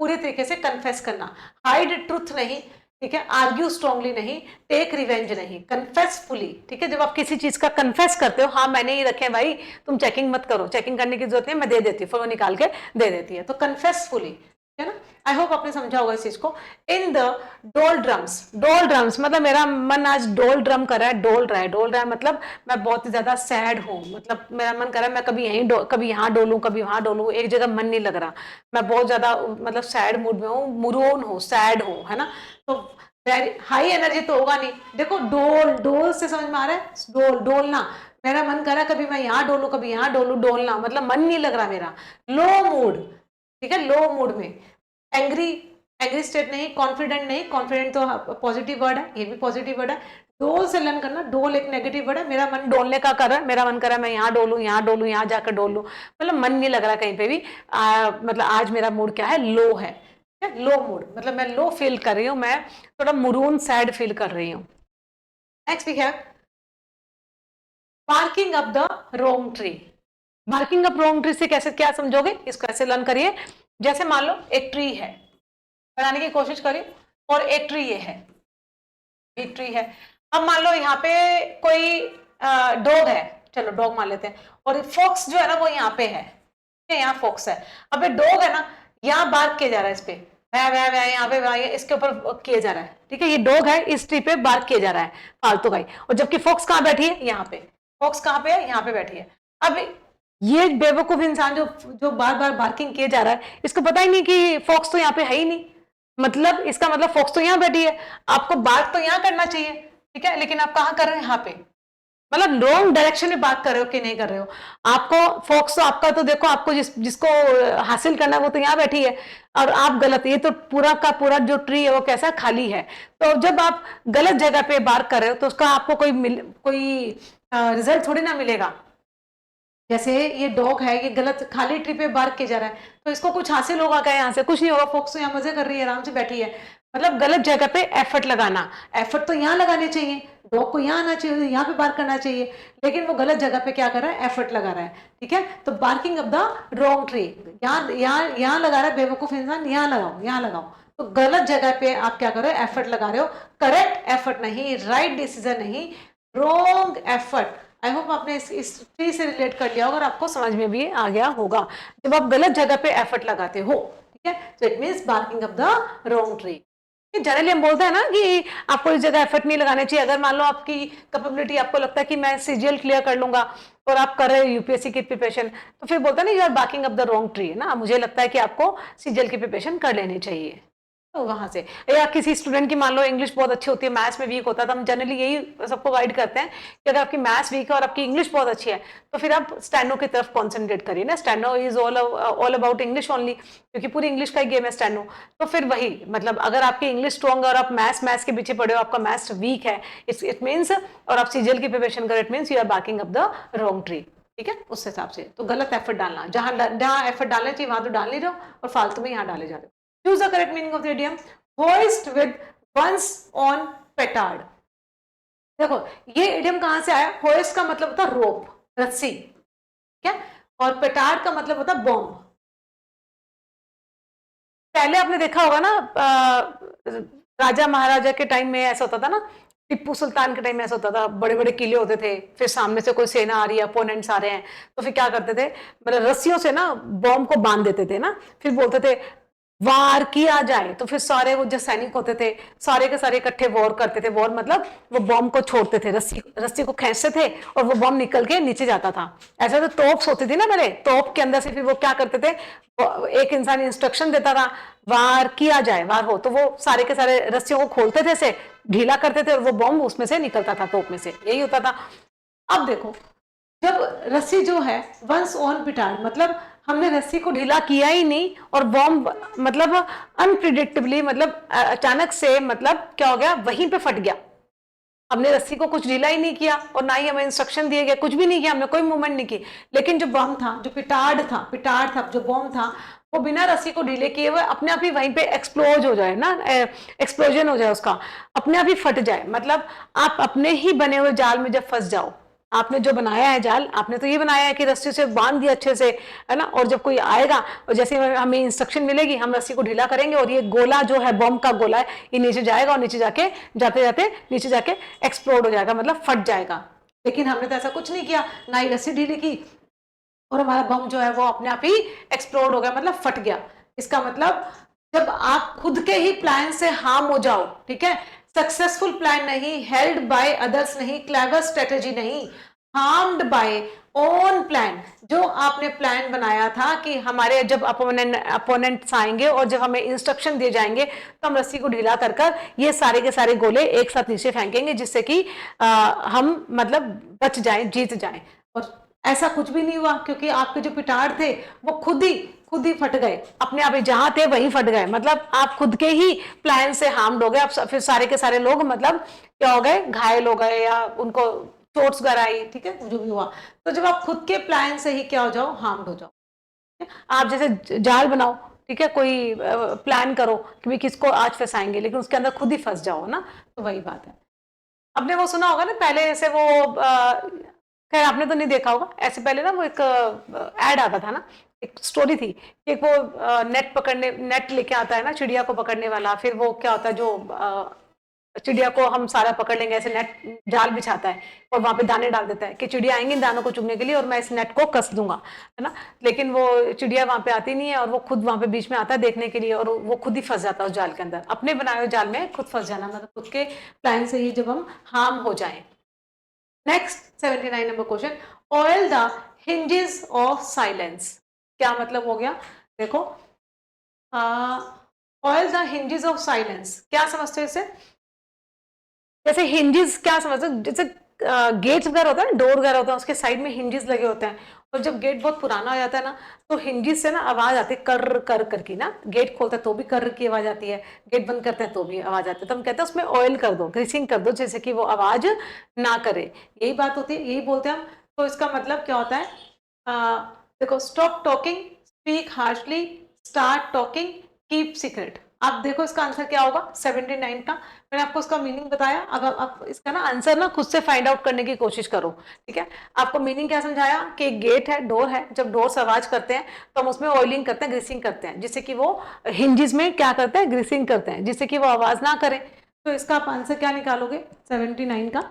पूरी तरीके से कन्फेस करना। हाइड ट्रुथ नहीं, ठीक है। आर्ग्यू स्ट्रॉन्गली नहीं, टेक रिवेंज नहीं, कन्फेस फुली, ठीक है। जब आप किसी चीज का कन्फेस करते हो, हाँ मैंने ही रखे भाई, तुम चेकिंग मत करो, चेकिंग करने की जरूरत नहीं, मैं दे देती हूँ, फिर वो निकाल के दे देती है। तो कन्फेस फुली, है ना। आई होप आपने समझा होगा इस चीज को। इन द डोल ड्रम्स मतलब मेरा मन आज डोल ड्रम कर रहा है, डोल रहा है मतलब मैं बहुत ही ज्यादा सैड हूँ, मतलब मेरा मन कर रहा है मैं कभी यहीं कभी यहाँ डोलूं, कभी वहां डोलूं, एक जगह मन नहीं लग रहा। मैं बहुत ज्यादा मतलब सैड मूड में हूँ, मुरोन हूँ, सैड हूँ, है ना। तो हाई एनर्जी तो होगा नहीं। देखो डोल से समझ में आ रहा है, डोलना। मेरा मन कर रहा है कभी मैं यहाँ डोलूं, कभी यहाँ डोलूं, डोलना मतलब मन नहीं लग रहा मेरा, लो मूड, ठीक है, लो मूड में। एंग्री स्टेट नहीं, कॉन्फिडेंट नहीं, कॉन्फिडेंट तो पॉजिटिव वर्ड है, ये भी पॉजिटिव वर्ड है। डोल से लर्न करना, डोल एक नेगेटिव वर्ड है, मेरा मन डोलने का कर रहा है, मेरा मन कर रहा है मैं यहाँ डोलूं, यहाँ जाकर डोल लूं, मतलब मन नहीं लग रहा कहीं पे भी, मतलब आज मेरा मूड क्या है, लो है, लो मूड, मतलब मैं लो फील कर रही हूँ, मैं थोड़ा मुरून सैड फील कर रही हूँ। Next we have barking up the wrong tree. Barking up wrong tree से कैसे क्या समझोगे, इसको ऐसे लर्न करिए, जैसे मान लो एक ट्री है, बनाने की कोशिश करिए, और एक ट्री ये है, एक ट्री है, अब मान लो यहाँ पे कोई डॉग है, चलो डॉग मान लेते हैं, और फॉक्स जो है ना वो यहाँ पे है, यहाँ फॉक्स है, अब ये डॉग है ना, यहाँ बार्क किया जा रहा है, इस पे यहाँ पे इसके ऊपर किया जा रहा है, ठीक है, ये डॉग है, इस ट्री पे बार्क किया जा रहा है फालतू का ही, और जबकि फॉक्स कहाँ बैठी है, यहाँ पे, फॉक्स कहाँ पे है, यहाँ पे बैठी है। अब ये बेवकूफ इंसान जो जो बार बार बार्किंग किए जा रहा है, इसको पता ही नहीं कि फॉक्स तो यहाँ पे है ही नहीं, मतलब इसका मतलब फॉक्स तो यहाँ बैठी है, आपको बार्क तो यहाँ करना चाहिए, ठीक है, लेकिन आप कहाँ कर रहे हैं, यहाँ पे, मतलब रॉन्ग डायरेक्शन में बात कर रहे हो कि नहीं कर रहे हो, आपको फोकस तो आपका तो देखो, आपको जिसको हासिल करना है वो तो यहाँ बैठी है, और आप गलत, ये तो पूरा का पूरा जो ट्री है वो कैसा खाली है, तो जब आप गलत जगह पे बात कर रहे हो तो उसका आपको कोई रिजल्ट थोड़ी ना मिलेगा। जैसे ये डॉग है, ये गलत खाली ट्री पे बार्क किया जा रहा है, तो इसको कुछ हासिल होगा क्या, यहाँ से कुछ नहीं होगा, फोक्स तो यहाँ मजे कर रही है, आराम से बैठी है, मतलब गलत जगह पे एफर्ट लगाना, एफर्ट तो यहाँ लगाने चाहिए, डॉग को यहाँ आना चाहिए, यहाँ पे बार्क करना चाहिए, लेकिन वो गलत जगह पे क्या कर रहा है, एफर्ट लगा रहा है, ठीक है, तो barking off the wrong tree, यहाँ लगा रहा है बेवकूफ इंसान, यहाँ लगाओ, तो गलत जगह पे आप क्या कर रहे हो, एफर्ट लगा रहे हो, करेक्ट एफर्ट नहीं, राइट डिसीजन नहीं, रॉन्ग एफर्ट। आई होप आपने इस ट्री से रिलेट कर लिया होगा और आपको समझ में भी आ गया होगा, जब आप गलत जगह पे एफर्ट लगाते हो, ठीक है, तो it means barking off the wrong tree. Generally हम बोलते हैं ना कि आपको इस जगह एफर्ट नहीं लगाने चाहिए, अगर मान लो आपकी कैपेबिलिटी, आपको लगता है कि मैं सीजीएल क्लियर कर लूंगा और आप कर रहे हो यूपीएससी की प्रिपरेशन, तो फिर बोलते हैं ना you are barking off the wrong tree, है ना, मुझे लगता है कि आपको सीजीएल की प्रिपरेशन कर लेनी चाहिए, तो वहां से, या किसी स्टूडेंट की मान लो इंग्लिश बहुत अच्छी होती है, मैथ्स में वीक होता है, तो हम जनरली यही सबको गाइड करते हैं कि अगर आपकी मैथ्स वीक है और आपकी इंग्लिश बहुत अच्छी है, तो फिर आप स्टेनो की तरफ कॉन्सेंट्रेट करिए ना, steno is all about English only, क्योंकि पूरी इंग्लिश का ही गेम है स्टेनो, तो फिर वही, मतलब अगर आपकी इंग्लिश स्ट्रॉन्ग है और आप मैथ्स के पीछे पड़े हो, आपका मैथ्स वीक है, इट मीन्स, और आप सीजीएल की प्रिपरेशन करें, it means you are barking off the wrong tree, ठीक है, उस हिसाब से, तो गलत एफर्ट डालना, जहां एफर्ट डालना चाहिए वहां तो डाल नहीं रहे हो, और फालतू में यहाँ डाले जा रहे हो। Choose the correct meaning of the idiom. Hoist with one's on petard. देखो ये इडियम कहां से आया, होइस्ट का मतलब होता रोप, रस्सी, क्या, और पेटार्ड का मतलब होता बॉम्ब। पहले आपने देखा होगा ना, राजा महाराजा के टाइम में ऐसा होता था ना, टिप्पू सुल्तान के टाइम में ऐसा होता था, बड़े बड़े किले होते थे, फिर सामने से कोई सेना आ रही है, अपोनेंट्स आ रहे हैं, तो फिर क्या करते थे, मतलब रस्सियों से ना बॉम्ब को बांध देते थे ना, फिर बोलते थे वार किया जाए, तो फिर सारे वो जो सैनिक होते थे सारे के सारे इकट्ठे वॉर करते थे, वॉर मतलब वो बॉम्ब को छोड़ते थे, रस्सी को खींचते थे और वो बॉम्ब निकल के नीचे जाता था। ऐसा तो तोप होती थी ना पहले, तोप के अंदर से फिर वो क्या करते थे, एक इंसान इंस्ट्रक्शन देता था वार किया जाए, वार हो, तो वो सारे के सारे रस्सियों को खोलते थे, से ढीला करते थे और वो बॉम्ब उसमें से निकलता था, तोप में से, यही होता था। अब देखो जब रस्सी जो है वंस ऑन पिटार्ड, मतलब हमने रस्सी को ढीला किया ही नहीं और बॉम्ब मतलब अनप्रिडिक्टेबली, मतलब अचानक से, मतलब क्या हो गया, वहीं पे फट गया, हमने रस्सी को कुछ ढीला ही नहीं किया और ना ही हमें इंस्ट्रक्शन दिए गए, कुछ भी नहीं किया, हमने कोई मूवमेंट नहीं की, लेकिन जो बॉम्ब था, जो पिटार्ड था जो बॉम्ब था, वो बिना रस्सी को ढीले किए हुए अपने आप ही वहीं पे एक्सप्लोज हो जाए ना, एक्सप्लोजन हो जाए उसका, अपने आप ही फट जाए, मतलब आप अपने ही बने हुए जाल में जब फंस जाओ, आपने जो बनाया है जाल, आपने तो ये बनाया है कि रस्सी से बांध दिया अच्छे से, है ना, और जब कोई आएगा और जैसे हमें इंस्ट्रक्शन मिलेगी हम रस्सी को ढीला करेंगे और ये गोला जो है बॉम्ब का गोला है ये नीचे जाएगा और नीचे जाके जाते नीचे जाके एक्सप्लोड हो जाएगा, मतलब फट जाएगा, लेकिन हमने तो ऐसा कुछ नहीं किया, ना ही रस्सी ढीली की और हमारा बम जो है वो अपने आप ही एक्सप्लोड हो गया, मतलब फट गया। इसका मतलब जब आप खुद के ही प्लान से हार्म हो जाओ, ठीक है, सक्सेसफुल प्लान नहीं, हेल्ड बाय अदर्स नहीं, क्लेवर स्ट्रेटेजी नहीं, हार्म्ड बाय ओन प्लान, जो आपने प्लान बनाया था कि हमारे जब अपोनेंट्स आएंगे और जब हमें इंस्ट्रक्शन दिए जाएंगे तो हम रस्सी को ढीला कर ये सारे के सारे गोले एक साथ नीचे फेंकेंगे जिससे कि हम मतलब बच जाएं, जीत जाएं, और ऐसा कुछ भी नहीं हुआ, क्योंकि आपके जो पिटार थे वो खुद खुद ही फट गए अपने आप ही, जहां थे वहीं फट गए, मतलब आप खुद के ही प्लान से हार्म्ड हो गए। आप फिर सारे के सारे लोग मतलब क्या हो गए, घायल हो गए या उनको चोट्स वगैरह आई, ठीक है, जो भी हुआ। तो जब आप खुद के प्लान से ही क्या हो जाओ, हार्म्ड हो जाओ। आप जैसे जाल बनाओ, ठीक है, कोई प्लान करो कि भाई किसको आज फंसाएंगे, लेकिन उसके अंदर खुद ही फंस जाओ ना, तो वही बात है। आपने वो सुना होगा ना पहले, ऐसे वो खैर आपने तो नहीं देखा होगा, ऐसे पहले ना वो एक ऐड आता था ना, एक स्टोरी थी, एक वो नेट पकड़ने, नेट लेके आता है ना चिड़िया को पकड़ने वाला, फिर वो क्या होता है जो चिड़िया को हम सारा पकड़ लेंगे, ऐसे नेट जाल बिछाता है और वहां पे दाने डाल देता है कि चिड़िया आएंगी दानों को चुगने के लिए और मैं इस नेट को कस दूंगा, है ना। लेकिन वो चिड़िया वहां पे आती नहीं है और वो खुद वहां पे बीच में आता है देखने के लिए, और वो खुद ही फंस जाता है उस जाल के अंदर। अपने बनाए हुए जाल में खुद फंस जाना, मतलब खुद के प्लान से ही जब हम हार्म हो जाए। Next 79 number question, oil the hinges of silence. क्या मतलब हो गया, देखो, oil the hinges of silence, क्या समझते हो इसे? जैसे हिंजेस क्या समझते हो, जैसे गेट वगैरह होता है ना, डोर वगैरह होता है, उसके साइड में हिंजेस लगे होते हैं, और जब गेट बहुत पुराना हो जाता है ना, तो हिंजेस से ना आवाज आती है कर कर कर की ना, गेट खोलते हैं तो भी कर की आवाज आती है, गेट बंद करते हैं तो भी आवाज आती है, तो हम कहते हैं उसमें ऑयल कर दो, ग्रीसिंग कर दो, जैसे कि वो आवाज ना करे, यही बात होती है, यही बोलते हैं हम। तो इसका मतलब क्या होता है, देखो, stop talking, speak harshly, start talking, keep secret. आप देखो इसका आंसर क्या होगा 79 का, मैंने आपको उसका मीनिंग बताया। अब आप इसका ना आंसर ना खुद से फाइंड आउट करने की कोशिश करो, ठीक है। आपको मीनिंग क्या समझाया कि गेट है, डोर है, जब डोर से आवाज करते हैं तो हम उसमें ऑयलिंग करते हैं, ग्रीसिंग करते हैं, जिससे कि वो हिंजेस में क्या करते हैं, ग्रीसिंग करते हैं, जिससे कि वो आवाज ना करे। तो इसका आप आंसर क्या निकालोगे 79 का?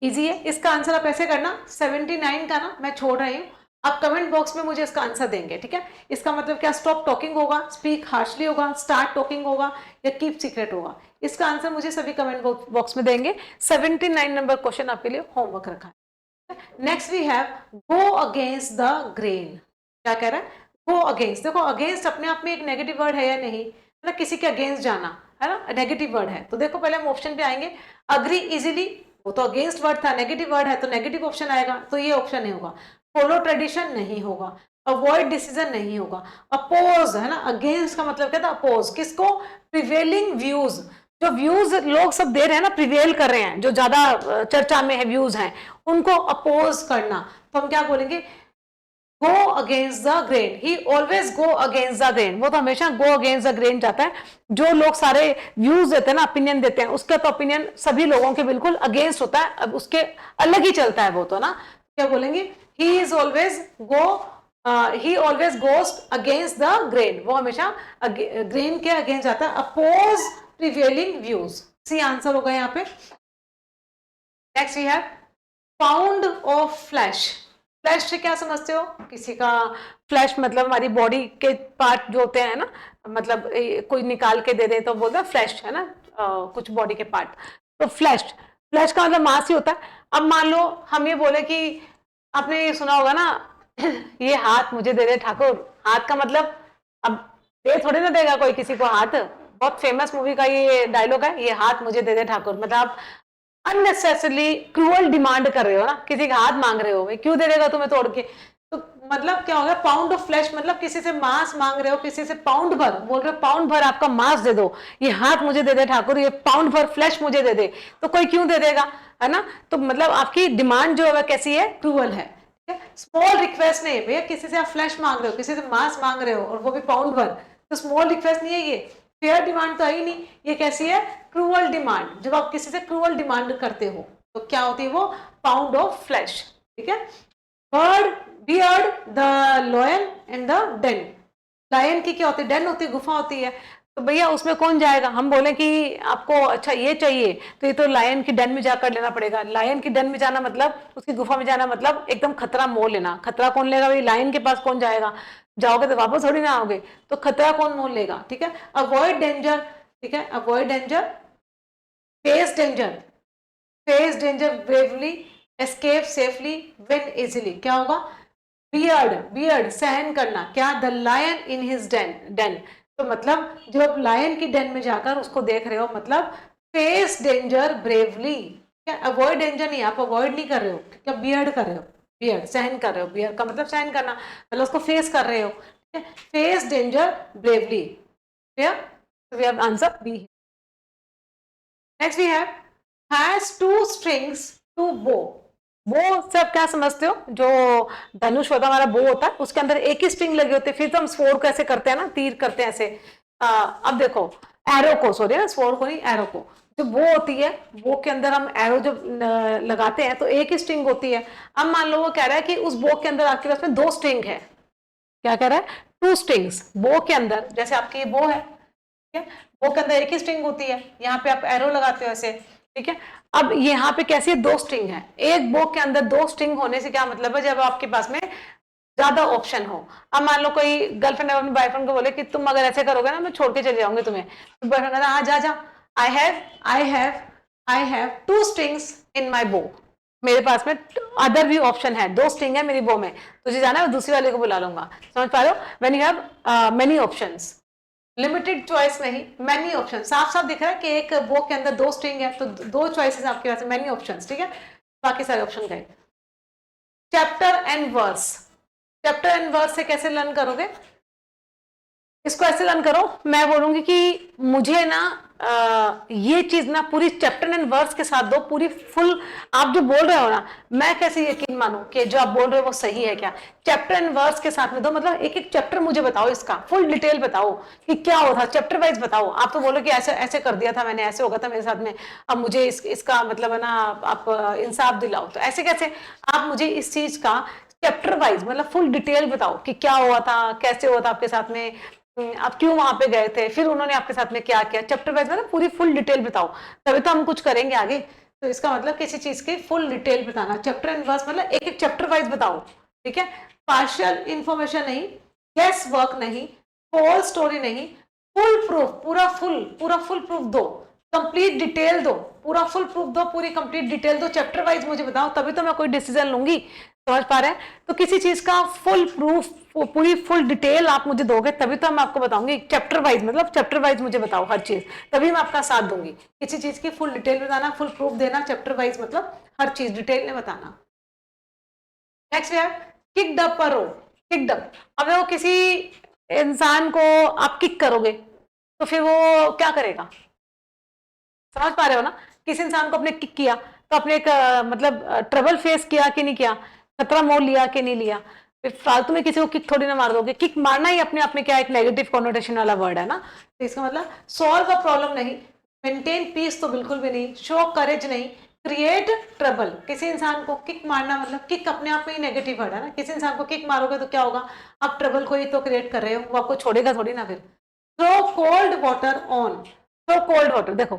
इजी है, इसका आंसर आप ऐसे करना, 79 का ना मैं छोड़ रही हूँ, आप कमेंट बॉक्स में मुझे इसका आंसर देंगे, ठीक है। इसका मतलब क्या, स्टॉप टॉकिंग होगा, स्पीक हार्शली होगा, स्टार्ट टॉकिंग होगा, या कीप सीक्रेट होगा। इसका आंसर मुझे सभी कमेंट बॉक्स में देंगे। 79 नंबर क्वेश्चन आपके लिए होमवर्क रखा है। Next we have go against the grain. क्या कह रहा है, गो अगेंस्ट। देखो अगेंस्ट अपने आप में एक नेगेटिव वर्ड है या नहीं, मतलब किसी के अगेंस्ट जाना, है ना, नेगेटिव वर्ड है। तो देखो पहले हम ऑप्शन पे आएंगे, अग्री इजिली, वो तो अगेंस्ट वर्ड था, नेगेटिव वर्ड है तो नेगेटिव ऑप्शन आएगा, तो ये ऑप्शन नहीं होगा। फॉलो ट्रेडिशन नहीं होगा, अवॉइड डिसीजन नहीं होगा, अपोज, है ना, अगेंस्ट का मतलब क्या था, अपोज, किसको, प्रिवेलिंग व्यूज, जो व्यूज लोग सब दे रहे हैं ना, प्रिवेल कर रहे हैं, जो ज्यादा चर्चा में है व्यूज हैं, उनको अपोज करना। तो हम क्या बोलेंगे, गो against the grain, he always go against the grain, वो तो हमेशा गो अगेंस्ट द ग्रेन जाता है। जो लोग सारे व्यूज देते हैं ना, ओपिनियन देते हैं, उसका तो ओपिनियन सभी लोगों के बिल्कुल अगेंस्ट होता है, अब उसके अलग ही चलता है वो तो ना। क्या बोलेंगे, he is always go, he always goes against the grain, वो हमेशा ग्रेन के अगेंस्ट जाता है, oppose prevailing views. C answer होगा यहाँ पे। Next we have pound of flesh. Flesh से क्या समझते हो, किसी का फ्लैश मतलब हमारी बॉडी के पार्ट जो होते हैं ना, मतलब कोई निकाल के दे दे तो बोलते हैं फ्लैश, है ना, कुछ बॉडी के पार्ट। तो फ्लैश, फ्लैश का मतलब मांस ही होता है। अब मान लो हम ये बोले कि आपने ये सुना होगा ना, ये हाथ मुझे दे दे ठाकुर, हाथ का मतलब अब दे थोड़ी ना देगा कोई किसी को हाथ, बहुत फेमस मूवी का ये डायलॉग है, ये हाथ मुझे दे दे ठाकुर, मतलब आप अननेसेसरली क्रूअल डिमांड कर रहे हो ना, किसी का हाथ मांग रहे हो, भाई क्यों दे देगा तुम्हें तोड़ के। तो मतलब क्या होगा, पाउंड ऑफ फ्लैश, मतलब किसी से मांस मांग रहे हो, किसी से पाउंड भर बोल रहे हो, पाउंड भर आपका मांस दे दो, ये हाथ मुझे दे दे ठाकुर, ये पाउंड भर फ्लैश मुझे दे दे, तो कोई क्यों दे देगा, है ना। तो मतलब आपकी डिमांड जो है कैसी है, क्रूअल है। स्मॉल रिक्वेस्ट नहीं भैया, किसी से आप फ्लैश मांग रहे हो, किसी से मांस मांग रहे हो, और वो भी पाउंड भर, तो स्मॉल रिक्वेस्ट नहीं है ये, फेयर डिमांड तो आई नहीं, ये कैसी है, क्रूअल डिमांड। जब आप किसी से क्रूअल डिमांड करते हो तो क्या होती है वो, पाउंड ऑफ फ्लैश, ठीक है। Bird, beard, the lion and the den. Lion की क्या होती है, डेन होती है, गुफा होती है। तो भैया उसमें कौन जाएगा, हम बोले कि आपको अच्छा ये चाहिए तो ये तो लायन की डेन में जाकर लेना पड़ेगा। लायन की डेन में जाना मतलब, उसकी गुफा में जाना मतलब एकदम खतरा मोल लेना। खतरा कौन लेगा भाई, लायन के पास कौन जाएगा, जाओगे तो वापस थोड़ी ना आओगे, तो खतरा कौन मोल लेगा, ठीक है। अवॉइड डेंजर, ठीक है, avoid danger, face danger, face danger bravely, escape safely, win easily. क्या होगा, बियर्ड, बियर्ड सहन करना, क्या, the lion in his den, den, तो मतलब जब लायन की डेन में जाकर उसको देख रहे हो, मतलब फेस डेंजर ब्रेवली, क्या, अवॉइड डेंजर नहीं, आप अवॉइड नहीं कर रहे हो, क्या बियर्ड कर रहे हो। बियर सहन कर रहे हो, बियर का मतलब सहन करना, मतलब उसको फेस कर रहे हो, ठीक है, face danger bravely, so we have answer B. Next we have has two strings to bow. बो से आप क्या समझते हो, जो धनुष होता है हमारा बो होता है, उसके अंदर एक ही स्ट्रिंग लगे होते हैं, फिर तो हम स्पोर को ऐसे करते हैं ना, तीर करते हैं ऐसे। अब देखो एरो को, सॉरी ना स्पोर को नहीं, एरो को, जो बो होती है बो के अंदर हम एरो जब लगाते हैं तो एक ही स्ट्रिंग होती है। अब मान लो वो कह रहा है कि उस बो के अंदर आपके पास में दो स्ट्रिंग है, क्या कह रहा है, टू स्ट्रिंग्स बो के अंदर, जैसे आपकी बो है, ठीक है, बो के अंदर एक ही स्ट्रिंग होती है, यहाँ पे आप एरो लगाते हो ऐसे, ठीक है। अब यहाँ पे कैसी है, दो स्ट्रिंग है, एक बो के अंदर दो स्ट्रिंग होने से क्या मतलब है, जब आपके पास में ज्यादा ऑप्शन हो। अब मान लो कोई गर्लफ्रेंड अपने बॉयफ्रेंड को बोले कि तुम अगर ऐसे करोगे ना मैं छोड़ के चले जाऊंगी तुम्हें, तो बॉयफ्रेंड कहता हाँ जा जा, आई हैव टू स्ट्रिंग्स इन माई बो, मेरे पास में अदर भी ऑप्शन है, दो स्ट्रिंग है मेरी बो में, तुझे जाना है मैं दूसरी वाले को बुला लूंगा, समझ पा रहे हो, when you have many options, limited choice नहीं, मैनी ऑप्शन, साफ साफ दिख रहा है कि एक बो के अंदर दो स्ट्रिंग है तो दो चॉइसेस आपके पास, मैनी ऑप्शंस, ठीक है, बाकी सारे ऑप्शन गए। Chapter and verse, chapter and verse से कैसे लर्न करोगे, इसको ऐसे लर्न करो, मैं बोलूंगी कि मुझे ना ये चीज ना पूरी चैप्टर एंड वर्स के साथ दो, पूरी फुल, आप जो बोल रहे हो ना मैं कैसे यकीन मानूं कि जो आप बोल रहे हो वो सही है क्या, चैप्टर एंड वर्स के साथ में दो, मतलब एक एक चैप्टर मुझे बताओ, इसका फुल डिटेल बताओ कि क्या हो था, चैप्टर वाइज बताओ। आप तो बोलो कि ऐसे ऐसे कर दिया था मैंने, ऐसे हो गया था मेरे साथ में, अब मुझे इसका मतलब है ना आप इंसाफ दिलाओ, तो ऐसे कैसे, आप मुझे इस चीज का चैप्टर वाइज मतलब फुल डिटेल बताओ कि क्या हुआ था, कैसे हुआ था आपके साथ में, आप क्यों वहां पे गए थे, फिर उन्होंने आपके साथ में क्या किया, चैप्टर वाइज मतलब पूरी फुल डिटेल बताओ, तभी तो हम कुछ करेंगे आगे। तो इसका मतलब किसी चीज की फुल डिटेल बताना, चैप्टर एंड वर्स मतलब एक एक चैप्टर वाइज बताओ, ठीक है, पार्शियल इंफॉर्मेशन नहीं, गेस वर्क नहीं, होल स्टोरी नहीं, फुल प्रूफ, पूरा फुल प्रूफ दो, कंप्लीट डिटेल दो, पूरा फुल प्रूफ दो, पूरी कंप्लीट डिटेल दो, चैप्टर वाइज मुझे बताओ, तभी तो मैं कोई डिसीजन लूंगी, समझ पा रहे हैं। तो किसी चीज का फुल प्रूफ, पूरी फुल डिटेल आप मुझे दोगे तभी तो मैं आपको बताऊंगी, चैप्टर वाइज मतलब चैप्टर वाइज मुझे बताओ हर चीज, तभी मैं आपका साथ दूंगी। किसी चीज की फुल डिटेल बताना, फुल प्रूफ देना, चैप्टर वाइज मतलब हर चीज डिटेल में बताना। नेक्स्ट है kicked up a row, kicked up, अब वो किसी इंसान को आप किक करोगे तो फिर वो क्या करेगा, समझ पा रहे हो ना, किसी इंसान को आपने किक किया तो आपने एक मतलब ट्रबल फेस किया कि नहीं किया, खतरा मोल लिया कि नहीं लिया, फिर फालतू में किसी को किक थोड़ी ना मार दोगे, किक मारना ही अपने आप में क्या एक नेगेटिव कॉनोटेशन वाला वर्ड है ना, तो इसका मतलब सॉल्व अ प्रॉब्लम नहीं, मेंटेन पीस तो बिल्कुल भी नहीं, शो करेज नहीं, क्रिएट ट्रबल, किसी इंसान को किक मारना मतलब किक अपने आप में ही नेगेटिव वर्ड है ना, किसी इंसान को किक मारोगे तो क्या होगा, आप ट्रबल को ही तो क्रिएट कर रहे हो, वो आपको छोड़ेगा थोड़ी ना। फिर throw cold water on, throw cold water, देखो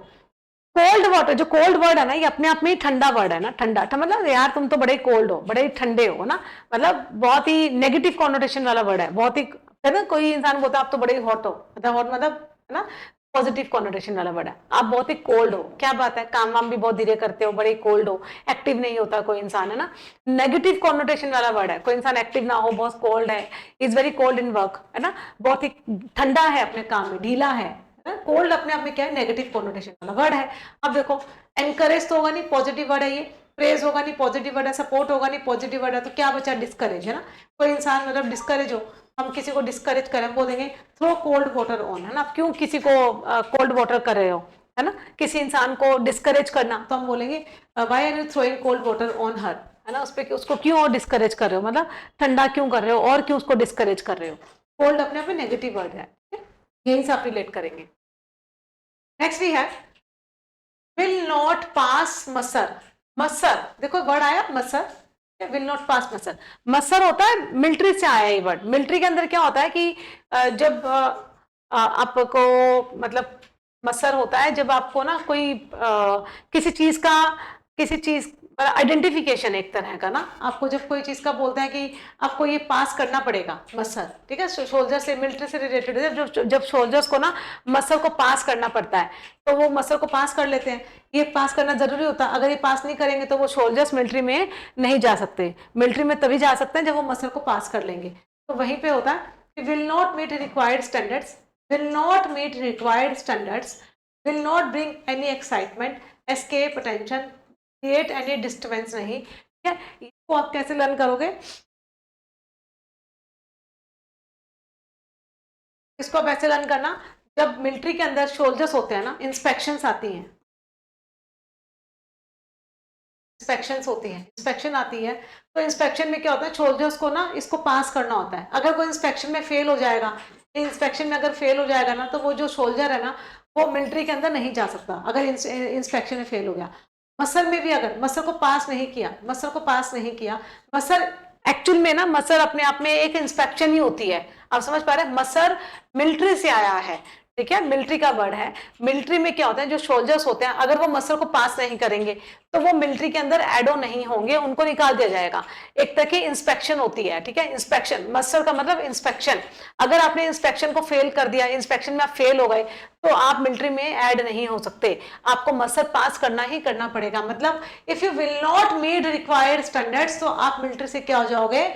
कोल्ड वाटर, जो कोल्ड वर्ड है ना ये अपने आप में ही ठंडा वर्ड है ना, ठंडा मतलब यार तुम तो बड़े कोल्ड हो, बड़े ठंडे हो ना, मतलब बहुत ही नेगेटिव कॉनोटेशन वाला वर्ड है, बहुत ही है ना, कोई इंसान बोलता है आप तो बड़े हॉट हो, मतलब हॉट मतलब है ना पॉजिटिव कॉनोटेशन वाला वर्ड है, आप बहुत ही कोल्ड हो, क्या बात है, काम वाम भी बहुत धीरे करते हो, बड़े कोल्ड हो, एक्टिव नहीं होता कोई इंसान, है ना, नेगेटिव कॉनोटेशन वाला वर्ड है, कोई इंसान एक्टिव ना हो, बहुत कोल्ड है, is very cold in work, है ना, बहुत ही ठंडा है अपने काम में, ढीला है, कोल्ड अपने आप में क्या है, नेगेटिव कॉनोटेशन वाला वर्ड है। अब देखो एनकरेज तो होगा नहीं, पॉजिटिव वर्ड है ये, प्रेज होगा नहीं, पॉजिटिव वर्ड है, सपोर्ट होगा नहीं, पॉजिटिव वर्ड है, तो क्या बचा, डिस्करेज, है ना, कोई इंसान मतलब डिस्करेज हो, हम किसी को डिस्करेज करें बोलेंगे थ्रो कोल्ड वाटर ऑन, है ना, क्यों किसी को कोल्ड वाटर कर रहे हो, है ना, किसी इंसान को डिस्करेज करना तो हम बोलेंगे why are you throwing cold water on her, है ना, उस पर उसको क्यों डिस्करेज कर रहे हो, मतलब ठंडा क्यों कर रहे हो और क्यों उसको डिस्करेज कर रहे हो, कोल्ड अपने आप में नेगेटिव वर्ड है, यही से आप रिलेट करेंगे। नेक्स्ट वी है विल नॉट पास मसर, मसर देखो वर्ड आया मसर, विल नॉट पास मसर, मसर होता है मिलिट्री से आया ये वर्ड, मिलिट्री के अंदर क्या होता है कि जब आपको मतलब मसर होता है जब आपको ना कोई किसी चीज का, किसी चीज आइडेंटिफिकेशन एक तरह का ना, आपको जब कोई चीज का बोलते हैं कि आपको ये पास करना पड़ेगा मसर, ठीक है, सोल्जर से मिलिट्री से रिलेटेड है, जब सोल्जर्स को ना मसर को पास करना पड़ता है तो वो मसर को पास कर लेते हैं, ये पास करना जरूरी होता है, अगर ये पास नहीं करेंगे तो वो सोल्जर्स मिलिट्री में नहीं जा सकते, मिलिट्री में तभी जा सकते हैं जब वो मसर को पास कर लेंगे, तो वहीं पे होता है will not meet required standards, will not meet required standards, will not bring any excitement, escape attention, create any disturbance नहीं, ठीक है, इसको आप कैसे लर्न करोगे, इसको आप ऐसे लर्न करना, जब मिलिट्री के अंदर सोल्जर्स होते हैं ना, इंस्पेक्शंस आती हैं, इंस्पेक्शंस होती हैं, इंस्पेक्शन आती है, तो इंस्पेक्शन में क्या होता है, सोल्जर्स को ना इसको पास करना होता है। अगर कोई इंस्पेक्शन में फेल हो जाएगा, इंस्पेक्शन में अगर फेल हो जाएगा ना, तो वो जो सोल्जर है ना, वो मिलिट्री के अंदर नहीं जा सकता अगर इंस्पेक्शन में फेल हो गया। मसर में भी अगर मसर को पास नहीं किया, मसर को पास नहीं किया, मसर एक्चुअल में ना, मसर अपने आप में एक इंस्पेक्शन ही होती है। आप समझ पा रहे हैं, मसर मिलिट्री से आया है, ठीक है, मिलिट्री का वर्ड है। मिलिट्री में क्या होता है, जो सोल्जर्स होते हैं अगर वो मसर को पास नहीं करेंगे तो वो मिलिट्री के अंदर एडो नहीं होंगे, उनको निकाल दिया जाएगा। एक तरह की इंस्पेक्शन होती है, ठीक है, इंस्पेक्शन, मसर का मतलब इंस्पेक्शन। अगर आपने इंस्पेक्शन को फेल कर दिया, इंस्पेक्शन में आप फेल हो गए, तो आप मिलिट्री में ऐड नहीं हो सकते, आपको मसर पास करना ही करना पड़ेगा। मतलब if you will not meet required standards, तो आप मिलिट्री से क्या हो जाओगे,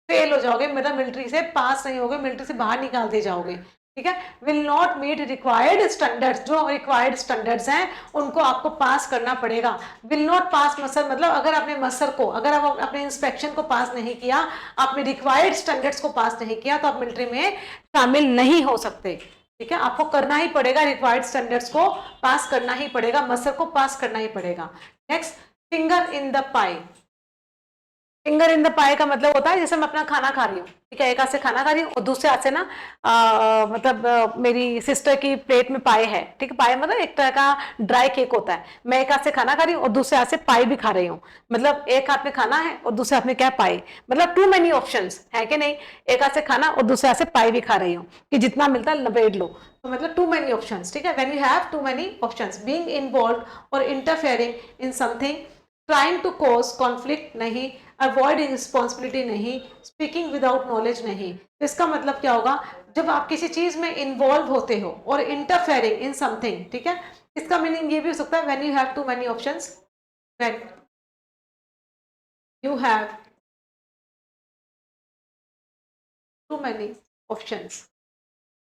फेल हो जाओगे, मतलब मिलिट्री से पास नहीं होगे, मिलिट्री से बाहर निकाल दिए जाओगे, ठीक है। Will not meet required standards, जो रिक्वायर्ड स्टैंडर्ड्स हैं उनको आपको पास करना पड़ेगा। विल नॉट पास मसर, मतलब अगर आपने मसर को, अगर आप अपने इंस्पेक्शन को पास नहीं किया, आपने रिक्वायर्ड स्टैंडर्ड्स को पास नहीं किया, तो आप मिलिट्री में शामिल नहीं हो सकते, ठीक है। आपको करना ही पड़ेगा, रिक्वायर्ड स्टैंडर्ड्स को पास करना ही पड़ेगा, मसर को पास करना ही पड़ेगा। Next, finger in the pie. Finger in the pie का मतलब होता है जैसे मैं अपना खाना खा रही हूँ, ठीक है, एक हाथ से खाना खा रही हूँ और दूसरे हाथ से ना मतलब मेरी सिस्टर की प्लेट में पाए है, ठीक है, पाए मतलब एक तरह का ड्राई केक होता है। मैं एक हाथ से खाना खा रही हूँ और दूसरे हाथ से पाई भी खा रही हूँ, मतलब एक हाथ में खाना है और दूसरे हाथ में क्या, पाई, मतलब टू मेनी ऑप्शंस है कि नहीं, एक हाथ से खाना और दूसरे हाथ से पाई भी खा रही हूँ, कि जितना मिलता है लपेट लो, तो मतलब टू मेनी ऑप्शंस, ठीक है। When you have too many options, being involve और interfering in something, trying to cause conflict नहीं, अवॉइडिंग रिस्पॉन्सिबिलिटी नहीं, स्पीकिंग विदाउट नॉलेज नहीं। तो इसका मतलब क्या होगा, जब आप किसी चीज में इन्वॉल्व होते हो और इंटरफेयरिंग इन समथिंग, ठीक है, इसका मीनिंग ये भी हो सकता है when you have too many options, when you have too many options,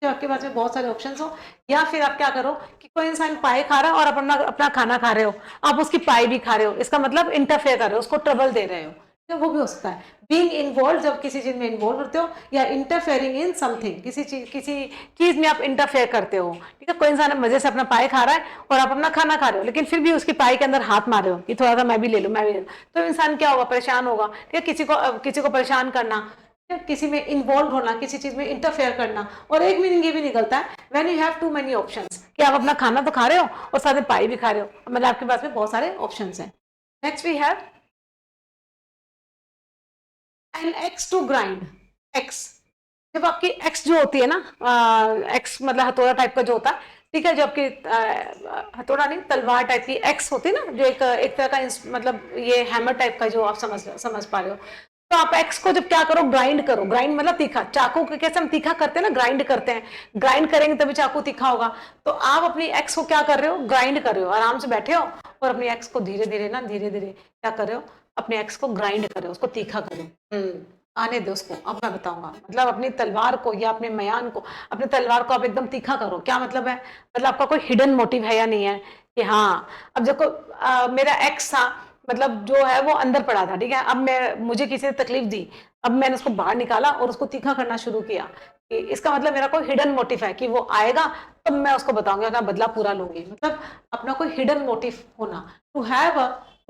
जो आपके पास में बहुत सारे ऑप्शंस हो, या फिर आप क्या करो कि कोई इंसान पाई खा रहा है और आप अपना अपना खाना खा रहे हो, आप उसकी पाई भी खा रहे हो, इसका मतलब इंटरफेयर कर रहे हो, उसको ट्रबल दे रहे हो, तो वो भी हो सकता है। बीइंग इन्वॉल्व, जब किसी चीज में इन्वॉल्व होते हो, या इंटरफेयरिंग इन समथिंग, किसी चीज में आप इंटरफेयर करते हो, ठीक है। कोई इंसान मजे से अपना पाई खा रहा है और आप अपना खाना खा रहे हो, लेकिन फिर भी उसकी पाई के अंदर हाथ मार रहे हो कि थोड़ा सा मैं भी ले लूं, मैं भी ले लूं, तो इंसान क्या होगा, परेशान होगा, ठीक है। किसी को परेशान करना, किसी में इन्वॉल्व होना, किसी चीज में इंटरफेयर करना। और एक मीनिंग ये भी निकलता है when you have too many options, कि आप अपना खाना तो खा रहे हो और साथ में पाई भी खा रहे हो, मतलब आपके पास में बहुत सारे ऑप्शंस हैं। Next we have an axe to grind. Axe, जब आपकी एक्स जो होती है ना, एक्स मतलब हथौड़ा टाइप का जो होता है, ठीक है, जो आपकी हथौड़ा नहीं, तलवार टाइप की एक्स होती है ना, जो एक तरह का मतलब ये हैमर टाइप का, जो आप समझ पा रहे हो। तो आप एक्स को जब क्या करो, ग्राइंड करो, ग्राइंड मतलब तीखा, चाकू के कैसे हम तीखा करते हैं ना, ग्राइंड करते हैं, ग्राइंड करेंगे तभी चाकू तीखा होगा। तो आप अपनी एक्स को क्या कर रहे हो, ग्राइंड कर रहे हो, आराम से बैठे हो और अपनी एक्स को धीरे धीरे ना, धीरे धीरे क्या कर रहे हो, अपने एक्स को ग्राइंड कर रहे हो, उसको तीखा करो। आने दो उसको, अब मैं बताऊंगा, मतलब अपनी तलवार को या अपने मयान को, अपने तलवार को आप एकदम तीखा करो। क्या मतलब है, मतलब आपका कोई हिडन मोटिव है या नहीं है, कि हाँ, अब देखो मेरा एक्स था, मतलब जो है वो अंदर पड़ा था, ठीक है, अब मुझे किसी ने तकलीफ दी, अब मैंने उसको बाहर निकाला और उसको तीखा करना शुरू किया, कि इसका मतलब मेरा कोई हिडन मोटिव है, कि वो आएगा तब मैं उसको बताऊंगी, अपना बदला पूरा लूंगी, मतलब अपना कोई हिडन मोटिव होना। To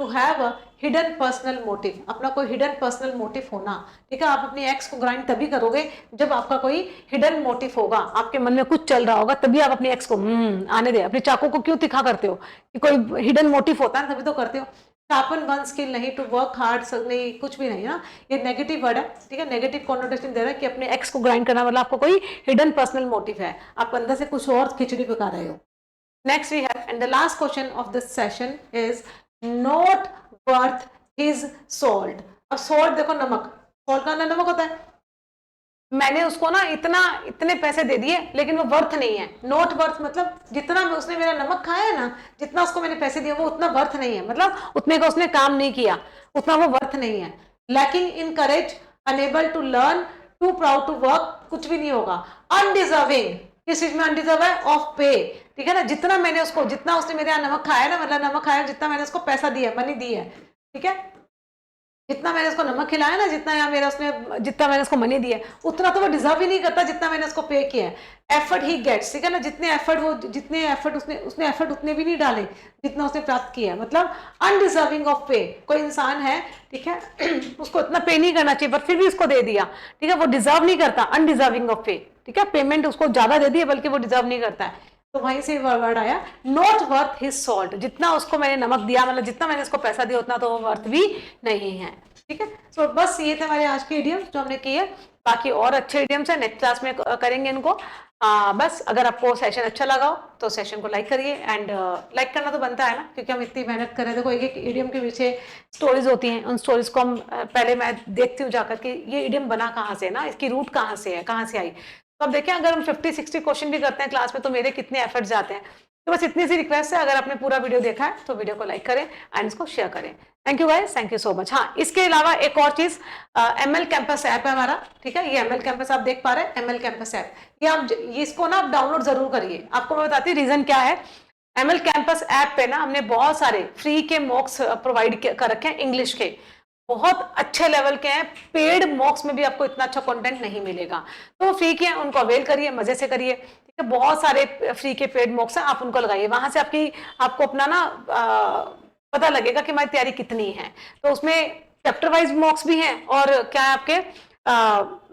have a hidden personal motive, अपना कोई हिडन पर्सनल मोटिव होना, ठीक है। आप अपनी एक्स को ग्राइंड तभी करोगे जब आपका कोई हिडन मोटिव होगा, आपके मन में कुछ चल रहा होगा, तभी आप अपनी एक्स को आने दे। अपने चाकू को क्यों तीखा करते हो, कि कोई हिडन मोटिव होता है तभी तो करते हो। शार्पन वन स्किल नहीं, टू वर्क हार्ड नहीं, कुछ भी नहीं ना, ये नेगेटिव वर्ड है, ठीक है, नेगेटिव कॉन्नोटेशन दे रहा है कि अपने एक्स को ग्राइंड करना मतलब आपको कोई हिडन पर्सनल मोटिव है, आप अंदर से कुछ और खिचड़ी पका रहे हो। Next we have, and the last question of this session is not worth his salt. अब salt देखो, नमक, salt का नमक होता है, मैंने उसको ना इतने पैसे दे दिए लेकिन वो वर्थ नहीं है। नॉट वर्थ मतलब जितना उसने मेरा नमक खाया है ना, जितना उसको मैंने पैसे दिए वो उतना वर्थ नहीं है, मतलब उतने का उसने काम नहीं किया, उतना वो वर्थ नहीं है। Lacking in courage, unable to learn, too proud to work, कुछ भी नहीं होगा। अनडिजर्विंग, किस चीज में अनडिजर्व है, ऑफ पे, ठीक है ना, जितना मैंने उसको, जितना उसने मेरे यहाँ नमक खाया ना, मतलब नमक खाया जितना मैंने उसको पैसा दिया, मनी दी है, ठीक है। जितना मैंने उसको नमक खिलाया ना, जितना मैंने उसको मनी दिया, उतना तो वो डिजर्व ही नहीं करता जितना मैंने उसको पे किया है। एफर्ट ही गेट्स, ठीक है ना, जितने एफर्ट उसने एफर्ट उतने भी नहीं डाले जितना उसने प्राप्त किया, मतलब अनडिजर्विंग ऑफ पे। कोई इंसान है, ठीक है, उसको इतना पे नहीं करना चाहिए पर फिर भी उसको दे दिया, ठीक है, वो डिजर्व नहीं करता, अनडिजर्विंग ऑफ पे, ठीक है, पेमेंट उसको ज्यादा दे दी बल्कि वो डिजर्व नहीं करता है। तो वहीं से वर्ड आया नॉट वर्थ हिज सॉल्ट, जितना उसको मैंने नमक दिया, मतलब जितना मैंने उसको पैसा दिया उतना तो वो वर्थ भी नहीं है, ठीक है। सो बस ये थे हमारे आज के इडियम्स जो हमने किए। बाकी और अच्छे इडियम्स हैं, नेक्स्ट क्लास में करेंगे इनको। बस अगर आपको सेशन अच्छा लगा हो तो सेशन को लाइक करिए, एंड लाइक करना तो बनता है ना, क्योंकि हम इतनी मेहनत कर रहे थे। कोई एक इडियम के पीछे स्टोरीज होती हैं, उन स्टोरीज को हम पहले मैं देखती हूँ जाकर कि ये इडियम बना कहाँ से है ना, इसकी रूट कहाँ से है, कहाँ से आई। तो अब देखें, अगर हम 50-60 क्वेश्चन भी करते हैं क्लास में तो मेरे कितने एफर्ट्स जाते हैं। तो बस इतनी सी रिक्वेस्ट है, अगर आपने पूरा वीडियो देखा है तो वीडियो को लाइक करें एंड इसको शेयर करें। Thank you guys, thank you so much. हाँ, इसके अलावा एक और चीज, ML कैंपस ऐप है हमारा, ठीक है, ये ML कैंपस आप देख पा रहे हैं, ML कैंपस ऐप, ये इसको ना आप डाउनलोड जरूर करिए। आपको मैं बताती हूँ रीजन क्या है। ML कैंपस ऐप पे ना हमने बहुत सारे फ्री के मॉक्स प्रोवाइड कर रखे हैं, इंग्लिश के बहुत अच्छे लेवल के हैं। पेड मॉक्स में भी आपको इतना अच्छा कंटेंट नहीं मिलेगा, तो फ्री के हैं, उनको अवेल करिए, मजे से करिए, ठीक है। बहुत सारे फ्री के पेड मॉक्स हैं, आप उनको लगाइए, वहां से आपको अपना ना पता लगेगा कि हमारी तैयारी कितनी है। तो उसमें चैप्टर वाइज मॉक्स भी हैं और क्या है आपके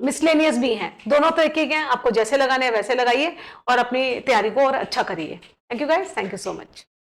मिसलेनियस भी हैं, दोनों तरीके के हैं। आपको जैसे लगाने हैं वैसे लगाइए और अपनी तैयारी को और अच्छा करिए। Thank you guys, thank you so much.